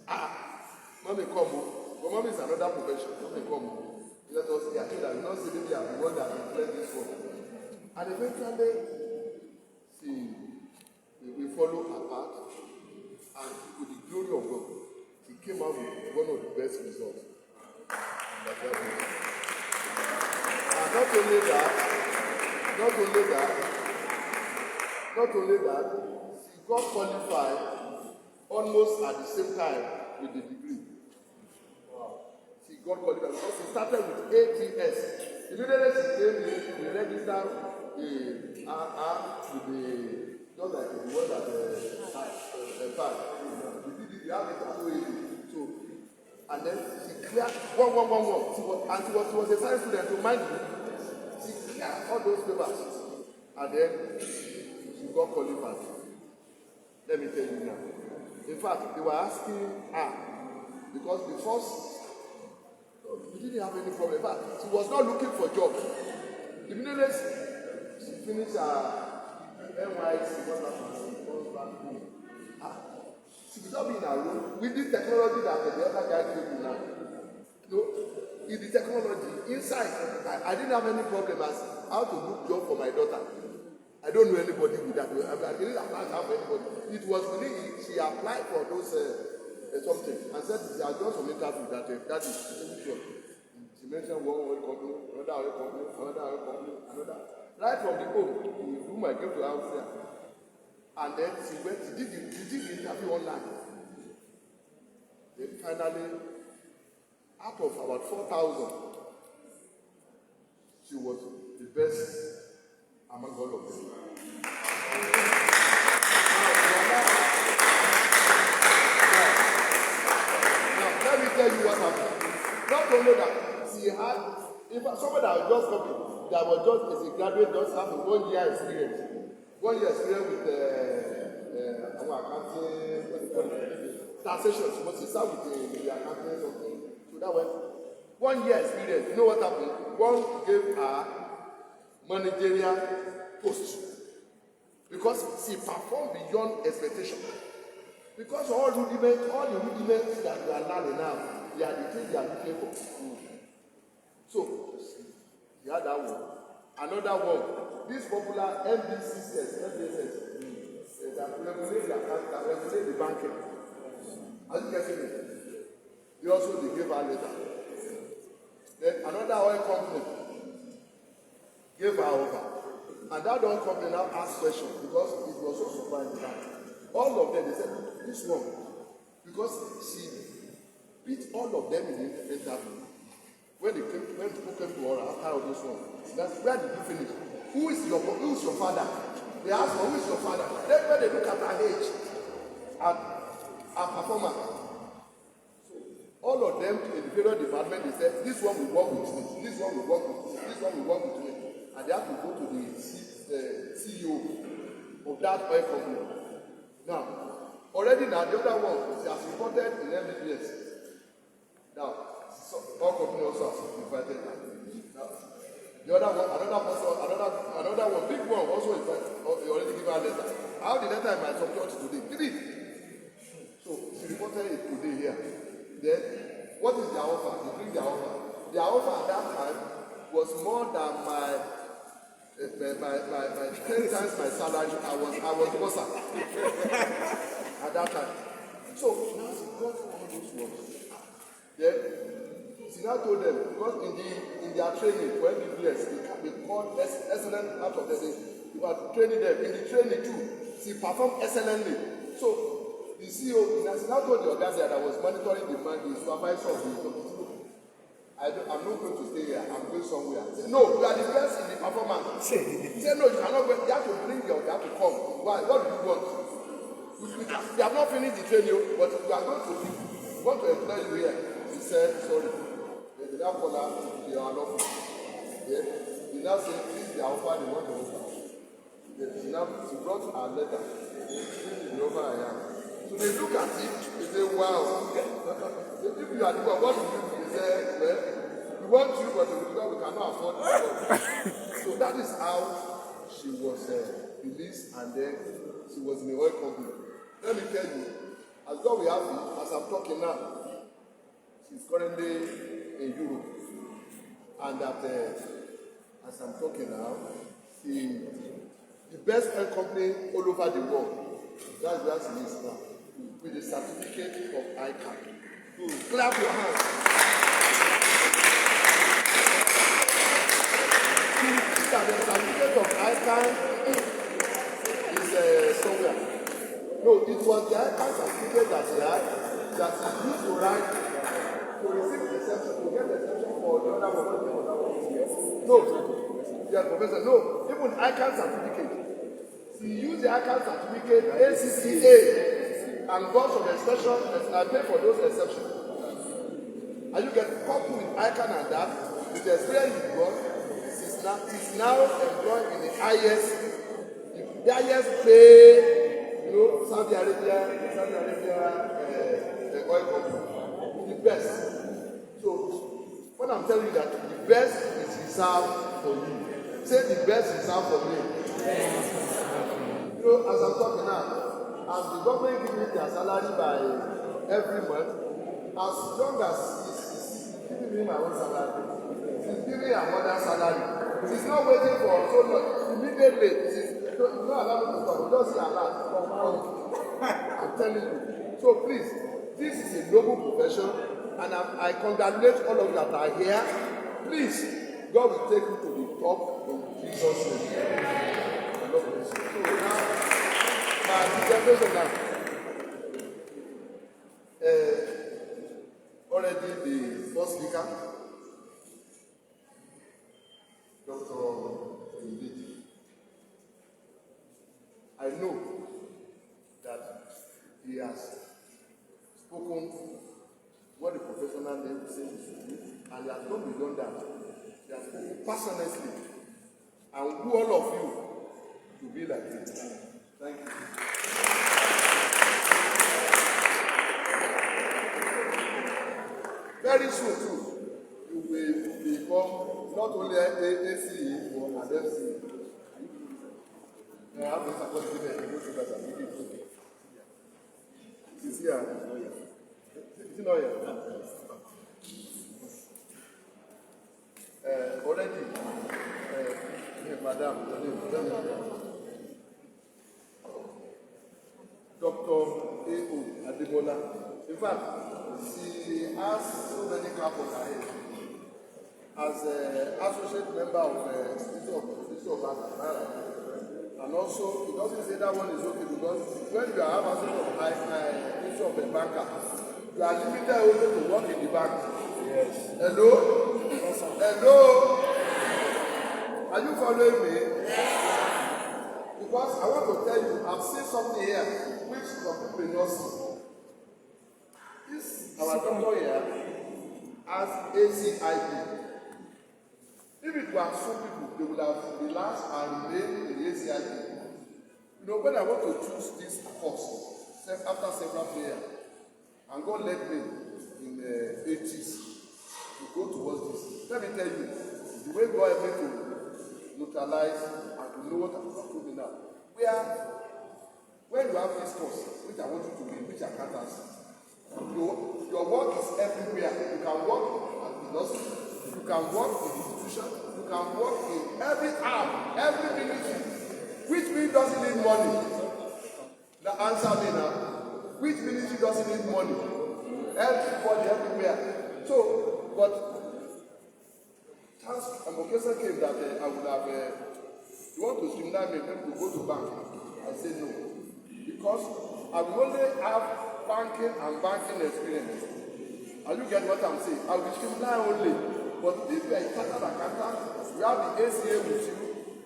Mommy come, but mommy is another profession. Mommy come, let us see. I told her, you know, see, maybe I'm the one that influenced this one. And eventually, we follow her path, and with the glory of God, she came out with one of the best results. And not only that, she got qualified almost at the same time with the degree. Wow. She got qualified because she started with ATS. Immediately she came in, we registered with the, just like the one that we have it at OAU. So, and then she cleared 1. She was a science student, to mind you. She cleared all those papers. And then she got qualified. Let me tell you now. In fact, they were asking her, because the first, we didn't have any problem. In fact, she was not looking for jobs. Immediately she finished her NYC, she was not in her room with this technology that the other guy gave me now. In the technology, inside, I didn't have any problem as how to look job for my daughter. I don't know anybody with that. I didn't have anybody. It was really, she applied for those something and said she had done some interview that is sure. She mentioned one oil company, another oil company, another. Right from the home, the room I came to house there. And then she did the interview online. Then finally, out of about 4,000, she was the best among all of them. Now, let me tell you what happened. Not only that, she had, if somebody that was just coming, that was just as a graduate, just having 1 year experience. 1 year experience with our accounting, taxation. She was start with the accounting something. So that went 1 year experience. You know what happened? One gave her managerial post because she performed beyond expectation. Because all the rudiments that we are learning now, they are the things they are looking for. So, the other one, another one, this popular MBCS, that regulate the account, that regulate the banking. Are you getting it? They also they gave her letter. Then another oil company gave her over. And that oil company now asked questions because it was so surprising that all of them, they said, this one, because she beat all of them in the interview. When people came to her after all this one, that's where did you finish? Who is your father? They asked her, who is your father? Then when they look at her age, at her performance, so all of them in the payroll department, they said, this one will work with me, this one will work with me, this one will work with me. And they have to go to the CEO of that oil company. Now, already now, the other one, she has reported in MBBS. Now, all company also has invited her. Now, the other one, another one, big one also invited, already given her a letter. I have the letter in my computer today. 3. So, she reported it today here. Then, what is their offer? They bring their offer. Their offer at that time was more than my 10 times my salary. I was bossa at that time. So now she got all those works. Then she now told them, because in their training for MBBS, they called excellent out of the day. You are training them. In the training too, she performed excellently. So the CEO, she now told the organizer that was monitoring the supervisor of the I'm not going to stay here. I'm going somewhere. He said, no, you are the best in the performance. He said, no, you cannot go. You have to bring your, you have to come. Why? What do you want? You have not finished the training, but you are going to be. We want to employ you here. He said, sorry. They did not call her. They are not. Yeah. He now said, please, they are offer. They want to offer. She brought her letter. This is the offer I am. So they look at it. They say, wow. If you are the one, what do you do? They say, well, we want you, but we cannot afford it. So that is how she was released, and then she was in the oil company. Let me tell you, as God will have it, as I'm talking now, she's currently in Europe. And that, as I'm talking now, the best oil company all over the world, that's where she is now, with the certificate of ICAN. Clap your hands. The certificate of ICAN is somewhere. No, it was the ICAN certificate that she had that she used to write to receive the exception, to get the exception for the other one. No, yeah, professor, no, even ICAN certificate. She used the ICAN certificate, ACCA, and got some exception and paid for those exceptions. And you get coupled with ICAN and that, with the experience you got, is now employed in the highest pay, Saudi Arabia oil company, the best. So, when I'm telling you that the best is reserved for you, say the best is reserved for me. As I'm talking now, as the government gives me their salary by every month, as long as she's giving me my own salary, she's giving her mother's salary. She's not waiting for so long. Immediately, she's not allowed to talk. Just say alert. I'm telling you. So please, this is a noble profession, and I congratulate all of you that are here. Please, God will take you to the top in Jesus' name. So now, my presentation now. Already the first speaker, Dr. Ndidi. I know that he has spoken what the professional name says he should do, and he has not beyond that. He has spoken passionately, and who all of you to be like him. Thank you. Very soon too, you will become not only a ACE but an FCE. I have to support you there. You go to that and make it okay. Is here? Is it not here? Already, Madam, Dr. A.O. Adebola. In fact, she has so many clap on her head. As an associate member of Institute of Bank, and also, it doesn't say that one is okay because when you have associate of Institute of a banker, you are limited only to work in the bank. Yes. Hello? Yes, hello? Are you following me? Yes. Because I want to tell you, I've seen something here which some people may not see. This, our doctor here, has ACIP. If it was some people, they would have relaxed and remained in the ACIP. You know, when I want to choose this course, after several prayers, and God led me in the 80s to go towards this. Let me tell you, the way God helped me to neutralize and to know what I'm doing now. When you have this course, which I want you to read, which accountancy, your work is everywhere. You can work at the hospital, you can work in the institution, you can work in every arm, every ministry. Which ministry doesn't need money? The answer me now. Which ministry doesn't need money? Everybody, everywhere. So, but chance and occasion came that I would have, you want to streamline me to go to bank? I said no. Because I will only have banking and banking experience. And you get what I'm saying? I will streamline only. But if you are a chartered accountant, you have the ACA with you,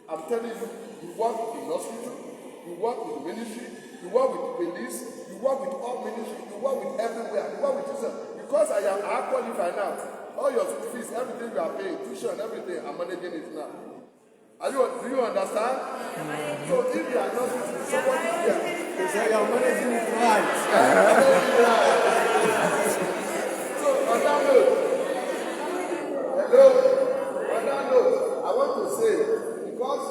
I'm telling you, you work in hospital, you work with the ministry, you work with the police, you work with all ministry, you work with everywhere, you work with yourself. Because I qualified now, all your school fees, everything you are paying, tuition, everything, I'm managing it now. Do you understand? So if you are not somebody here,
They say you're managing it right.
So on that note, hello, on that note, I want to say, because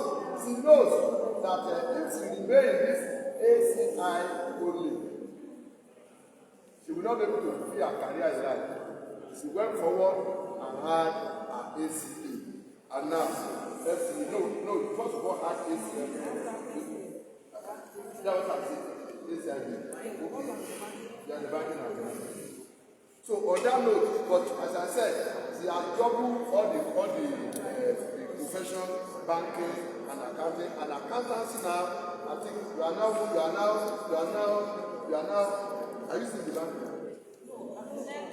she knows that if she remains in this ACI only, she will not be able to fulfill her career in life. She went forward and had her ACA. And now, let's see, no, first of all, had ACA. That's what I'm saying. ACI. Okay. Yeah, the banking and so on that note, but as I said, she has doubled all the profession, banking and accounting and accountancy now. I think you are now. Are you still the bank?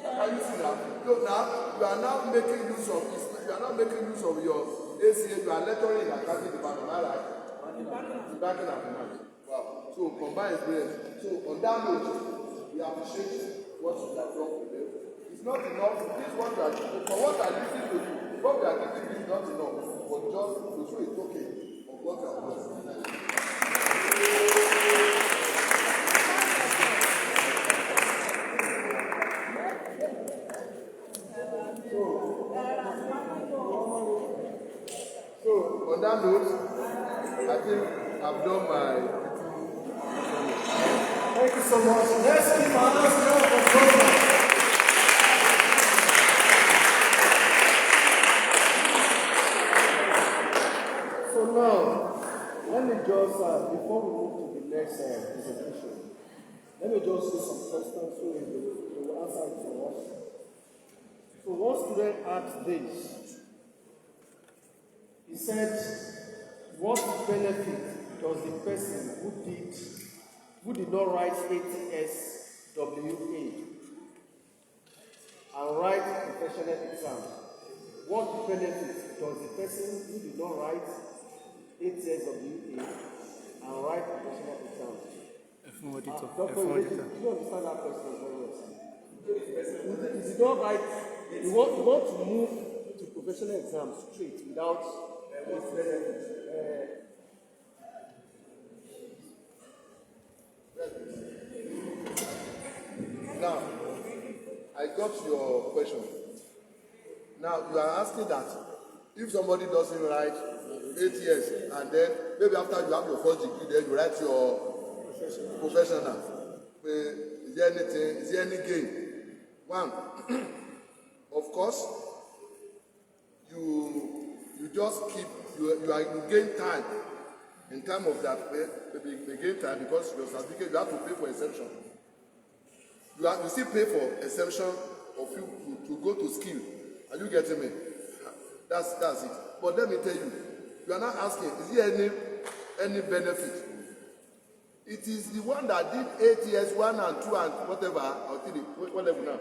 Are you still now? No, now you are now making use of this. You are now making use of your ACA. You are lecturing in accounting department, right? Banking and finance. Wow. So combined experience. So on that note, we appreciate what you have done for them. It's not enough. This one that for what I listen to you, what we are giving you is not enough. But just to show a token of what you have done. So on that note, I think I've done my.
Thank you so much. Let's keep our hands up for progress. So now, let me just, before we move to the next presentation, let me just see some questions so they will answer it for us. So one student asked this. He said, what benefit does the person who did not write ATSWA and write professional exam, what benefit does the person who did not write 8 years of UA and write professional exam? Doctor, do you understand that question very well? If you don't write, you want to move to professional exam straight without
Now, I got your question. Now, you are asking that if somebody doesn't write 8 years and then maybe after you have your first degree, then you write your professional. Is there any gain? One, of course, you just keep, you gain time in terms of that, maybe you gain time because your certificate, you have to pay for exemption. You still pay for exemption of you to go to skill. Are you getting me? That's it. But let me tell you, you are not asking, is there any benefit? It is the one that did 8 years, 1 and 2 and whatever, or 3, what level now?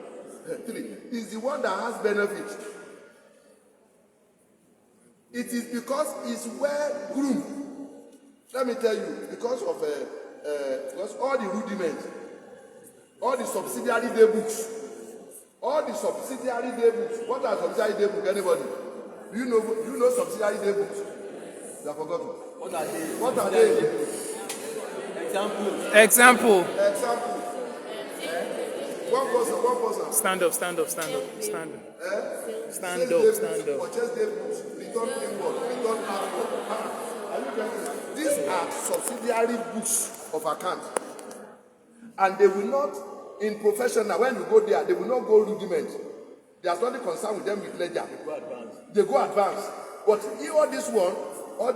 3, is the one that has benefit. It is because it's well groomed. Let me tell you, because all the rudiments, all the subsidiary day books, what are subsidiary day books? Anybody? Do you know subsidiary day books? You have forgotten. What are they?
Example.
One person.
Stand up.
Stand up. Purchase day books, return inward, return outward. Are you getting? These are subsidiary books of account. And they will not, in professional, when you go there, they will not go rudiment. There's nothing concerned with them with ledger. They go advanced. But all this one,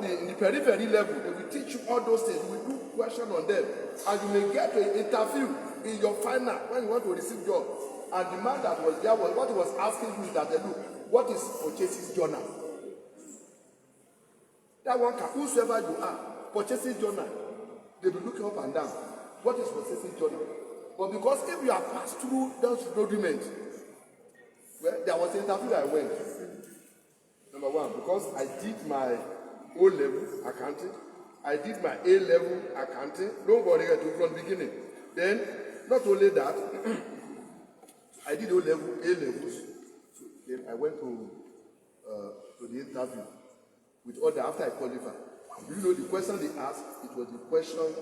in the periphery level, they will teach you all those things. You will do question on them. And you may get an interview in your final when you want to receive job. And the man that was there, what he was asking you is that, look, what is purchases journal? That one can, whosoever you are, purchases journal, they will look up and down. What is purchases journal? But because if you have passed through those documents, well, there was an interview I went. Number one, because I did my O-level accounting, I did my A-level accounting. Don't worry, from the beginning. Then, not only that, I did O-level, A-levels. So then I went to the interview with other after I qualified. You know the question they asked? It was the question of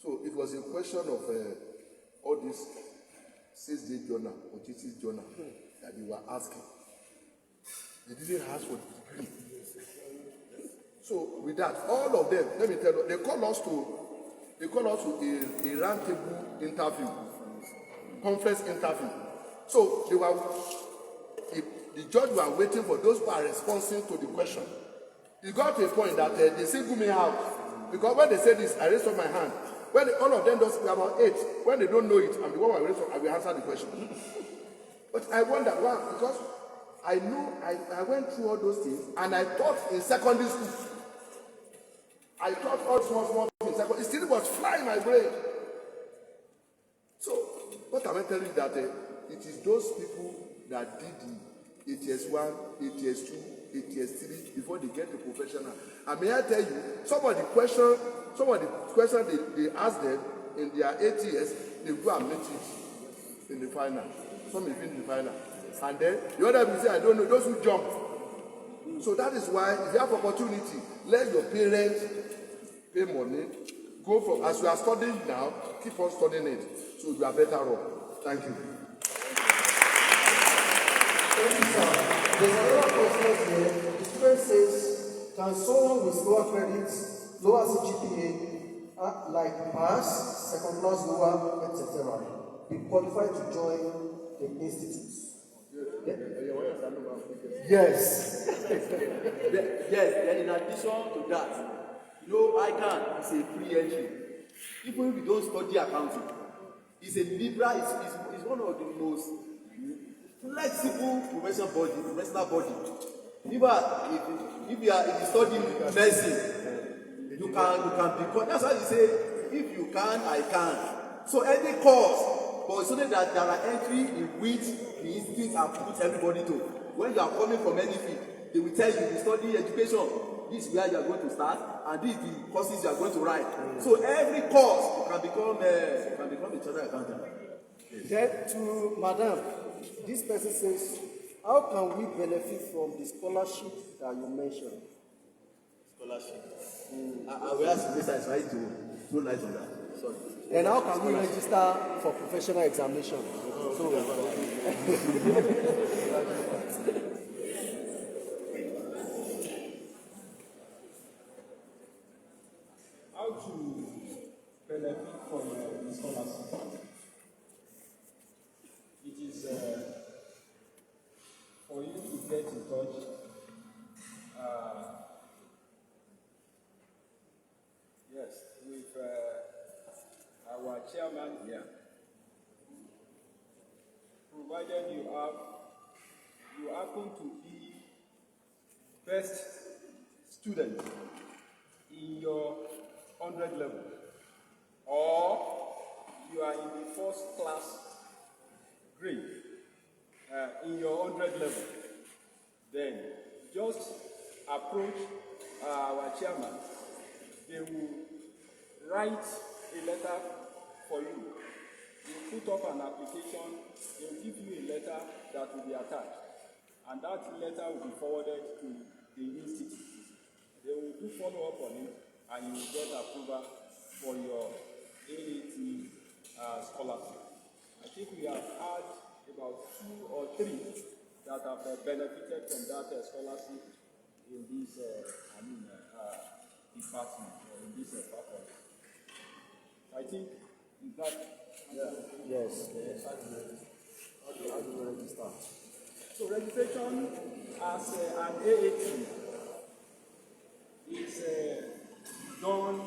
so it was a question of all this 6-day journal or 6 journal that they were asking. They didn't ask for the degree. So with that, all of them, let me tell you, they call us to a round table interview, conference interview. So the judge were waiting for those who are responding to the question. It got to a point that they singled me out because when they said this, I raised up my hand. When all of them does about 8, when they don't know it, I'm the one who I will answer the question. But I wonder why, because I know I went through all those things, and I taught in secondary school. I taught all small things in secondary. It still was flying my brain. So what am I telling you that it is those people that did the ATS1, ATS2, ATS3 before they get to professional. And may I tell you, some of the questions they ask them in their ATS, they go and meet it in the final. Some even in the final. And then the other will say, I don't know, those who jump. So that is why if you have opportunity, let your parents pay money, go for, as you are studying now, keep on studying it. So you are better off. Thank you.
Thank you, sir. There's another question here. The student says, can someone with lower credits, lower CGPA, like pass, second class lower, etc., be qualified to join the institute? Yes.
Yes, then in addition to that, ICAN is a free entry. Even if you don't study accounting, it's a liberal, it's one of the most flexible professional body. If you study medicine, you can become. That's why you say,
if you can, I can. So any course, but it's only that there are entry in which the institutes have put everybody to. When you are coming from any field, they will tell you, you study education, this is where you are going to start, and this is the courses you are going to write. So every course you can become a chartered accountant.
Then to Madam, this person says, how can we benefit from the scholarship that you mentioned?
Scholarship. I will ask Mr. Ismail to throw light on that. Sorry.
Then how can we register for professional examination?
How to benefit from the scholarship? It is for you to get in touch with our chairman here, provided you happen to be best student in your 100 level, or you are in the first class grade in your 100 level, then just approach our chairman. They will write a letter for you. You put up an application, they will give you a letter that will be attached, and that letter will be forwarded to the institute. They will do follow up on it, and you will get approval for your AAT scholarship. I think we have had about 2 or 3 that have benefited from that scholarship in this department or in this faculty. I think that.
Yes. How do you register?
So registration as an AAT is done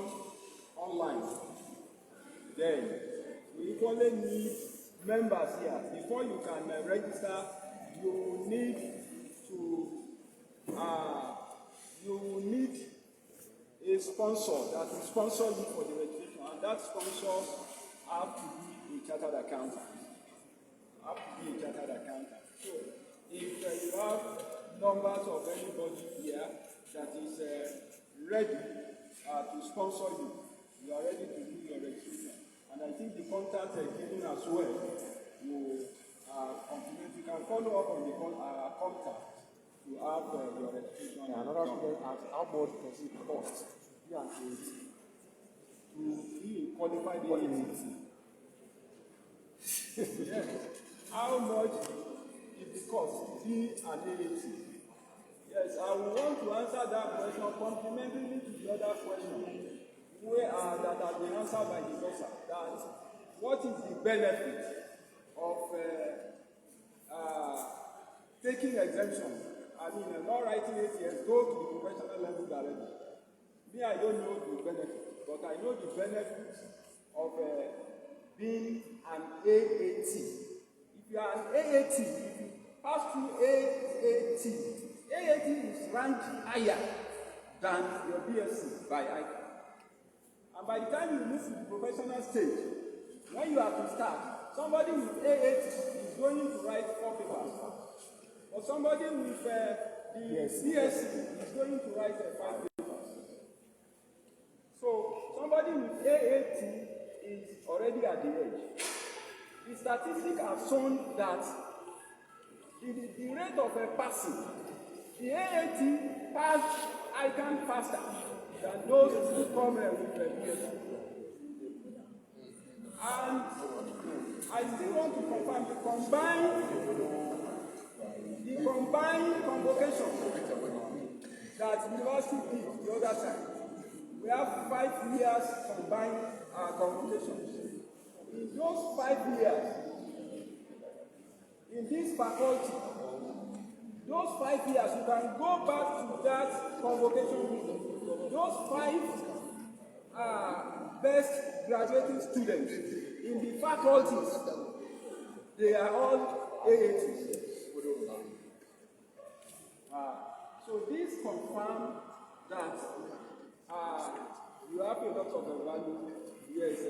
online. Then we equally need members here. Before you can register, you need a sponsor that will sponsor you for the registration, and that sponsor have to be a chartered accountant. So if you have numbers of anybody here that is ready to sponsor you, you are ready to do your registration. And I think the contact given as well will complement. You can follow up on the contact to have your registration.
Yeah, another student asked, how much does it cost to be an AAT?
To be a qualified AAT. Yes. How much is the cost to be an AAT? Yes, I will want to answer that question complementary to the other question that has been answered by the professor. That what is the benefit of taking exemption? I mean, not writing ATS, go to the professional level directly. Me, I don't know the benefit, but I know the benefit of being an AAT. If you are an AAT, if you pass through AAT is ranked higher than your BSc by ICAN. And by the time you move to the professional stage, when you have to start, somebody with AAT is going to write 4 papers. But somebody with the BSc is going to write 5 papers. So somebody with AAT is already at the edge. The statistics have shown that the rate of a passing, the AAT pass ICAN faster than those who come with the BSc. And I still want to confirm the combined convocation that university did the other time. We have 5 years combined convocations. In those 5 years, in this faculty, those 5 years, you can go back to that convocation. Those 5 best graduating students in the faculties, they are all AATs. So this confirms that you have a lot of value. Yes,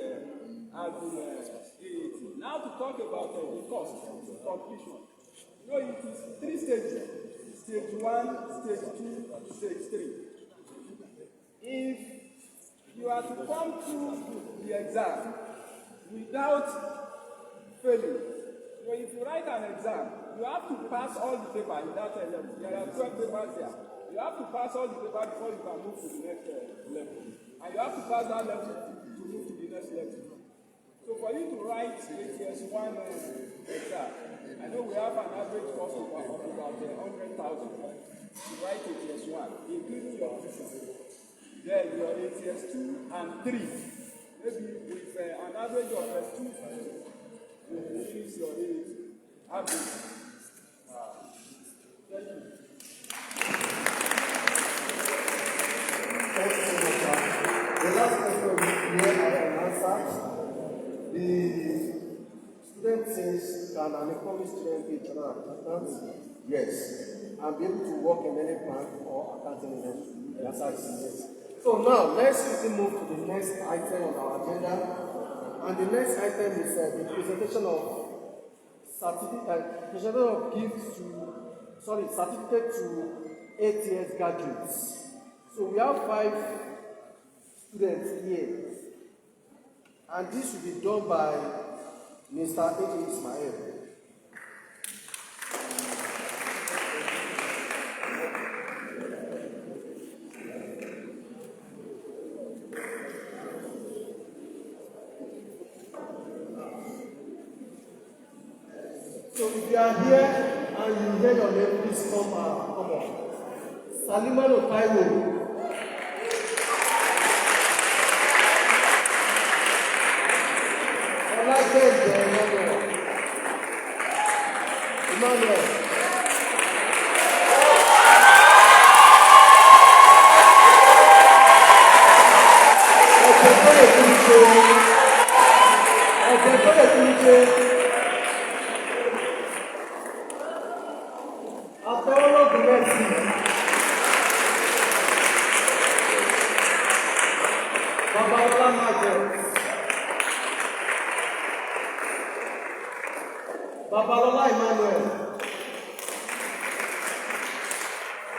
has been AAT. Now to talk about the cost completion. You know, it is 3 stages. Stage 1, stage 2, stage 3. If you are to come through the exam without failing, so if you write an exam, you have to pass all the paper in that level. There are 12 papers there. You have to pass all the paper before you can move to the next level. And you have to pass that level to move to the next level. So for you to write ATS1 exam, I know we have an average cost of about 100,000 to write ATS1, including your tuition. Then your ATS2 and 3, maybe with an average of 2, you finish your average. Thank you.
Thank you so much, sir. The last question here I can answer. The student says, can an economic student be an accountant? Yes. And be able to work in any bank or accounting industry. The answer is yes. So now, let's quickly move to the next item on our agenda. And the next item is the presentation of certificate to ATS graduates. So we have 5 students here. And this will be done by Mr. A.J. Ismail. So if you are here and you hear your name, please come on. Salimano Taiwo. Emmanuel. Babalola Emmanuel.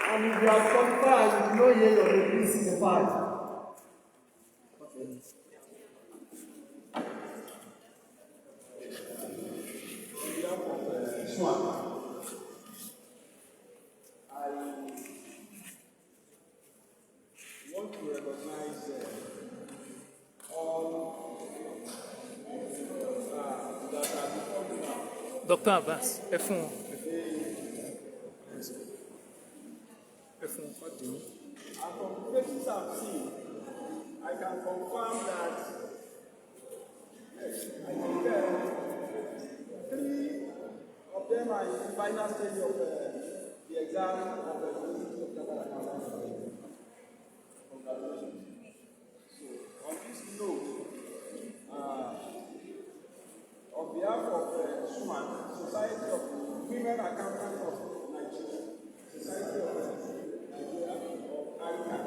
And if you are qualified, you know here your name, please in the part.
Swan. I want to recognize all that are before me now.
Dr. Abbas, F1.
And from the faces I've seen, I can confirm that yes, I think 3 of them are in the final stage of the exam of the University of Jakarta. Congratulations. So, on this note, on behalf of Swan, Society of Women Accountants of Nigeria, Society of Nigeria of ICAN,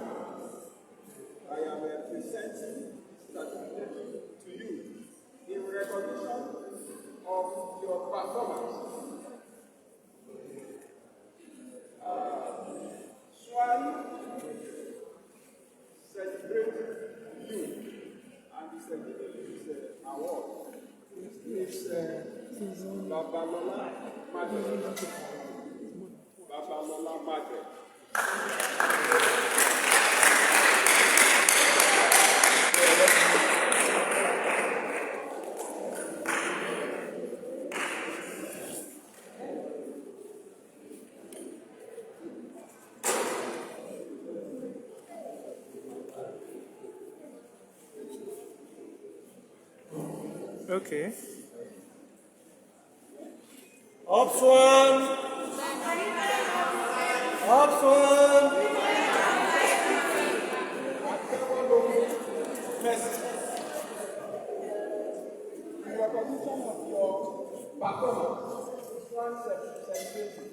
I am presenting this certificate to you in recognition of your performance. Swan celebrates you and is giving this award. It's Babalola Margaret. Babalola Margaret.
Okay.
Up Swan! Up Swan!
First, in recognition of your performance, Swan celebration.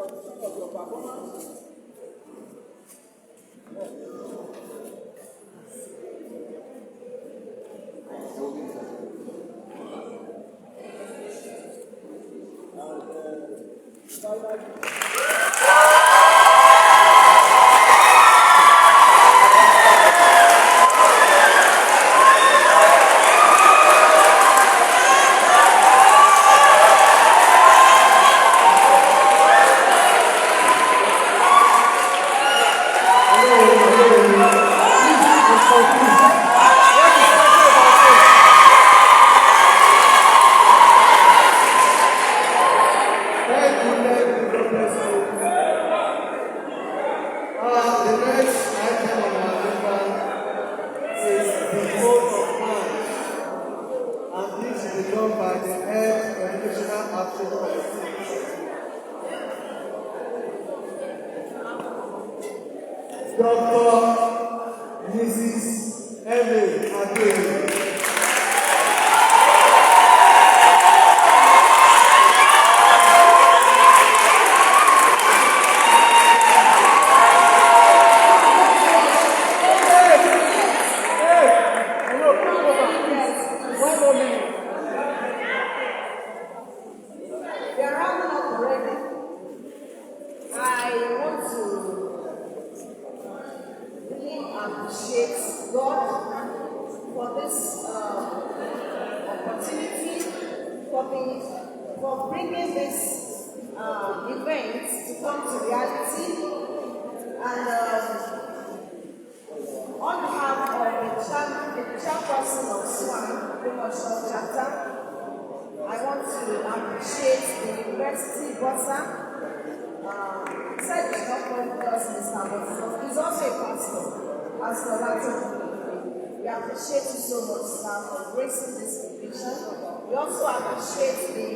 condition of your performance.
The next item on our agenda is the vote of hands, and this will be done by the Head Educational Action Committee. Dr. Mrs. Emily Adeyemi.
We are rounding up already. I want to really appreciate God for this opportunity, for bringing this event to come to reality. And on behalf of the chairperson of Swan Commercial Chapter, I want to appreciate the university bursar. He said he's not going to us in his town, but he's also a pastor Latin. We appreciate you so much, sir, for gracing this occasion. We also appreciate the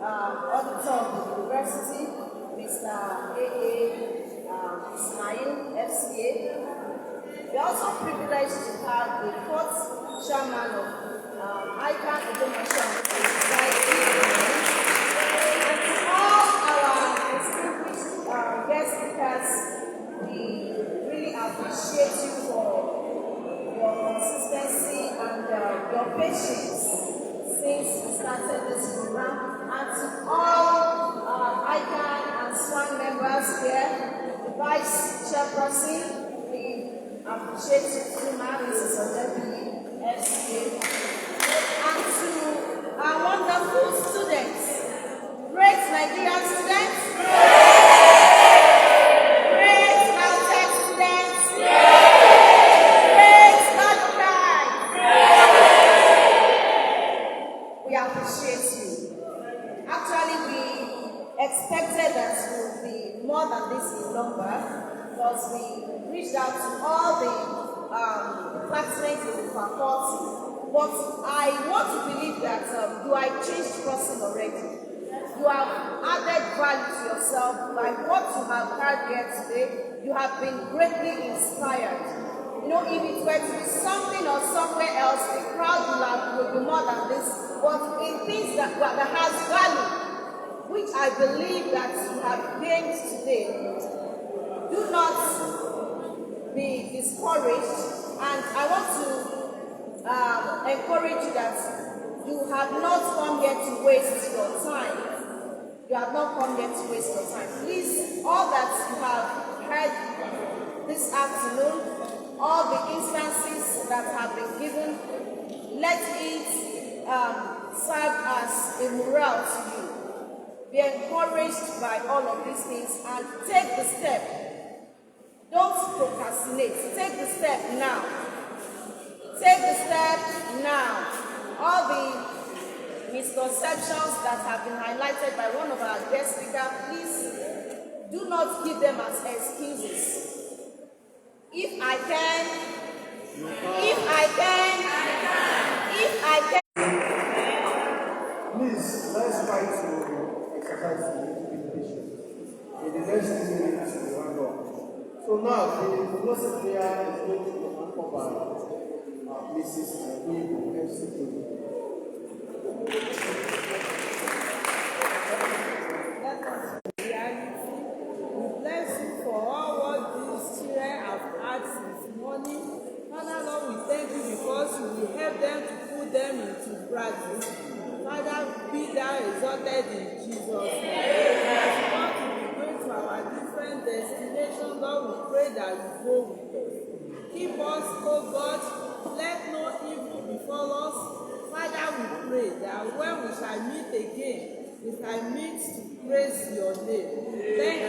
auditor of the university, Mr. A.A. Ismail, FCA. We are also privileged to have the fourth chairman of ICAN Society, and to all our distinguished guest speakers, we really appreciate you for your consistency and your patience since we started this program, and to all ICAN and Swan members here, the Vice Chairperson, we appreciate you too much, Mrs. Odebi, FCA. And to our wonderful students, great Nigerian students, great Caltech students, great Scotland. We appreciate you. Actually, we expected that it would be more than this in number because we reached out to all the classmates in the faculty. But I want to believe that you are a changed person already. You have added value to yourself. Like what you have heard here today, you have been greatly inspired. You know, if it were to be something or somewhere else, the crowd will be more than this. But in things that has value, which I believe that you have gained today, do not be discouraged. And I want to encourage you that you have not come here to waste your time. You have not come here to waste your time. Please, all that you have heard this afternoon, all the instances that have been given, let it serve as a morale to you. Be encouraged by all of these things and take the step. Don't procrastinate. Take the step now. Take the step now. All the misconceptions that have been highlighted by one of our guest speakers, please do not give them as excuses. If I can,
Please, let's try to exercise a little bit patience. In the next 2 minutes, we will hang on. So now, the closest prayer is going to be performed by Mrs. Ibu, FCA.
Let us reality money. Father, Lord, we thank you because you will help them to put them into practice. Father, be thou exalted in Jesus' name. As we want to be going to our different destinations, Lord, we pray that you go with us. Keep us, oh God, let no evil befall us. Father, we pray that when we shall meet again, we shall meet to praise your name. Thank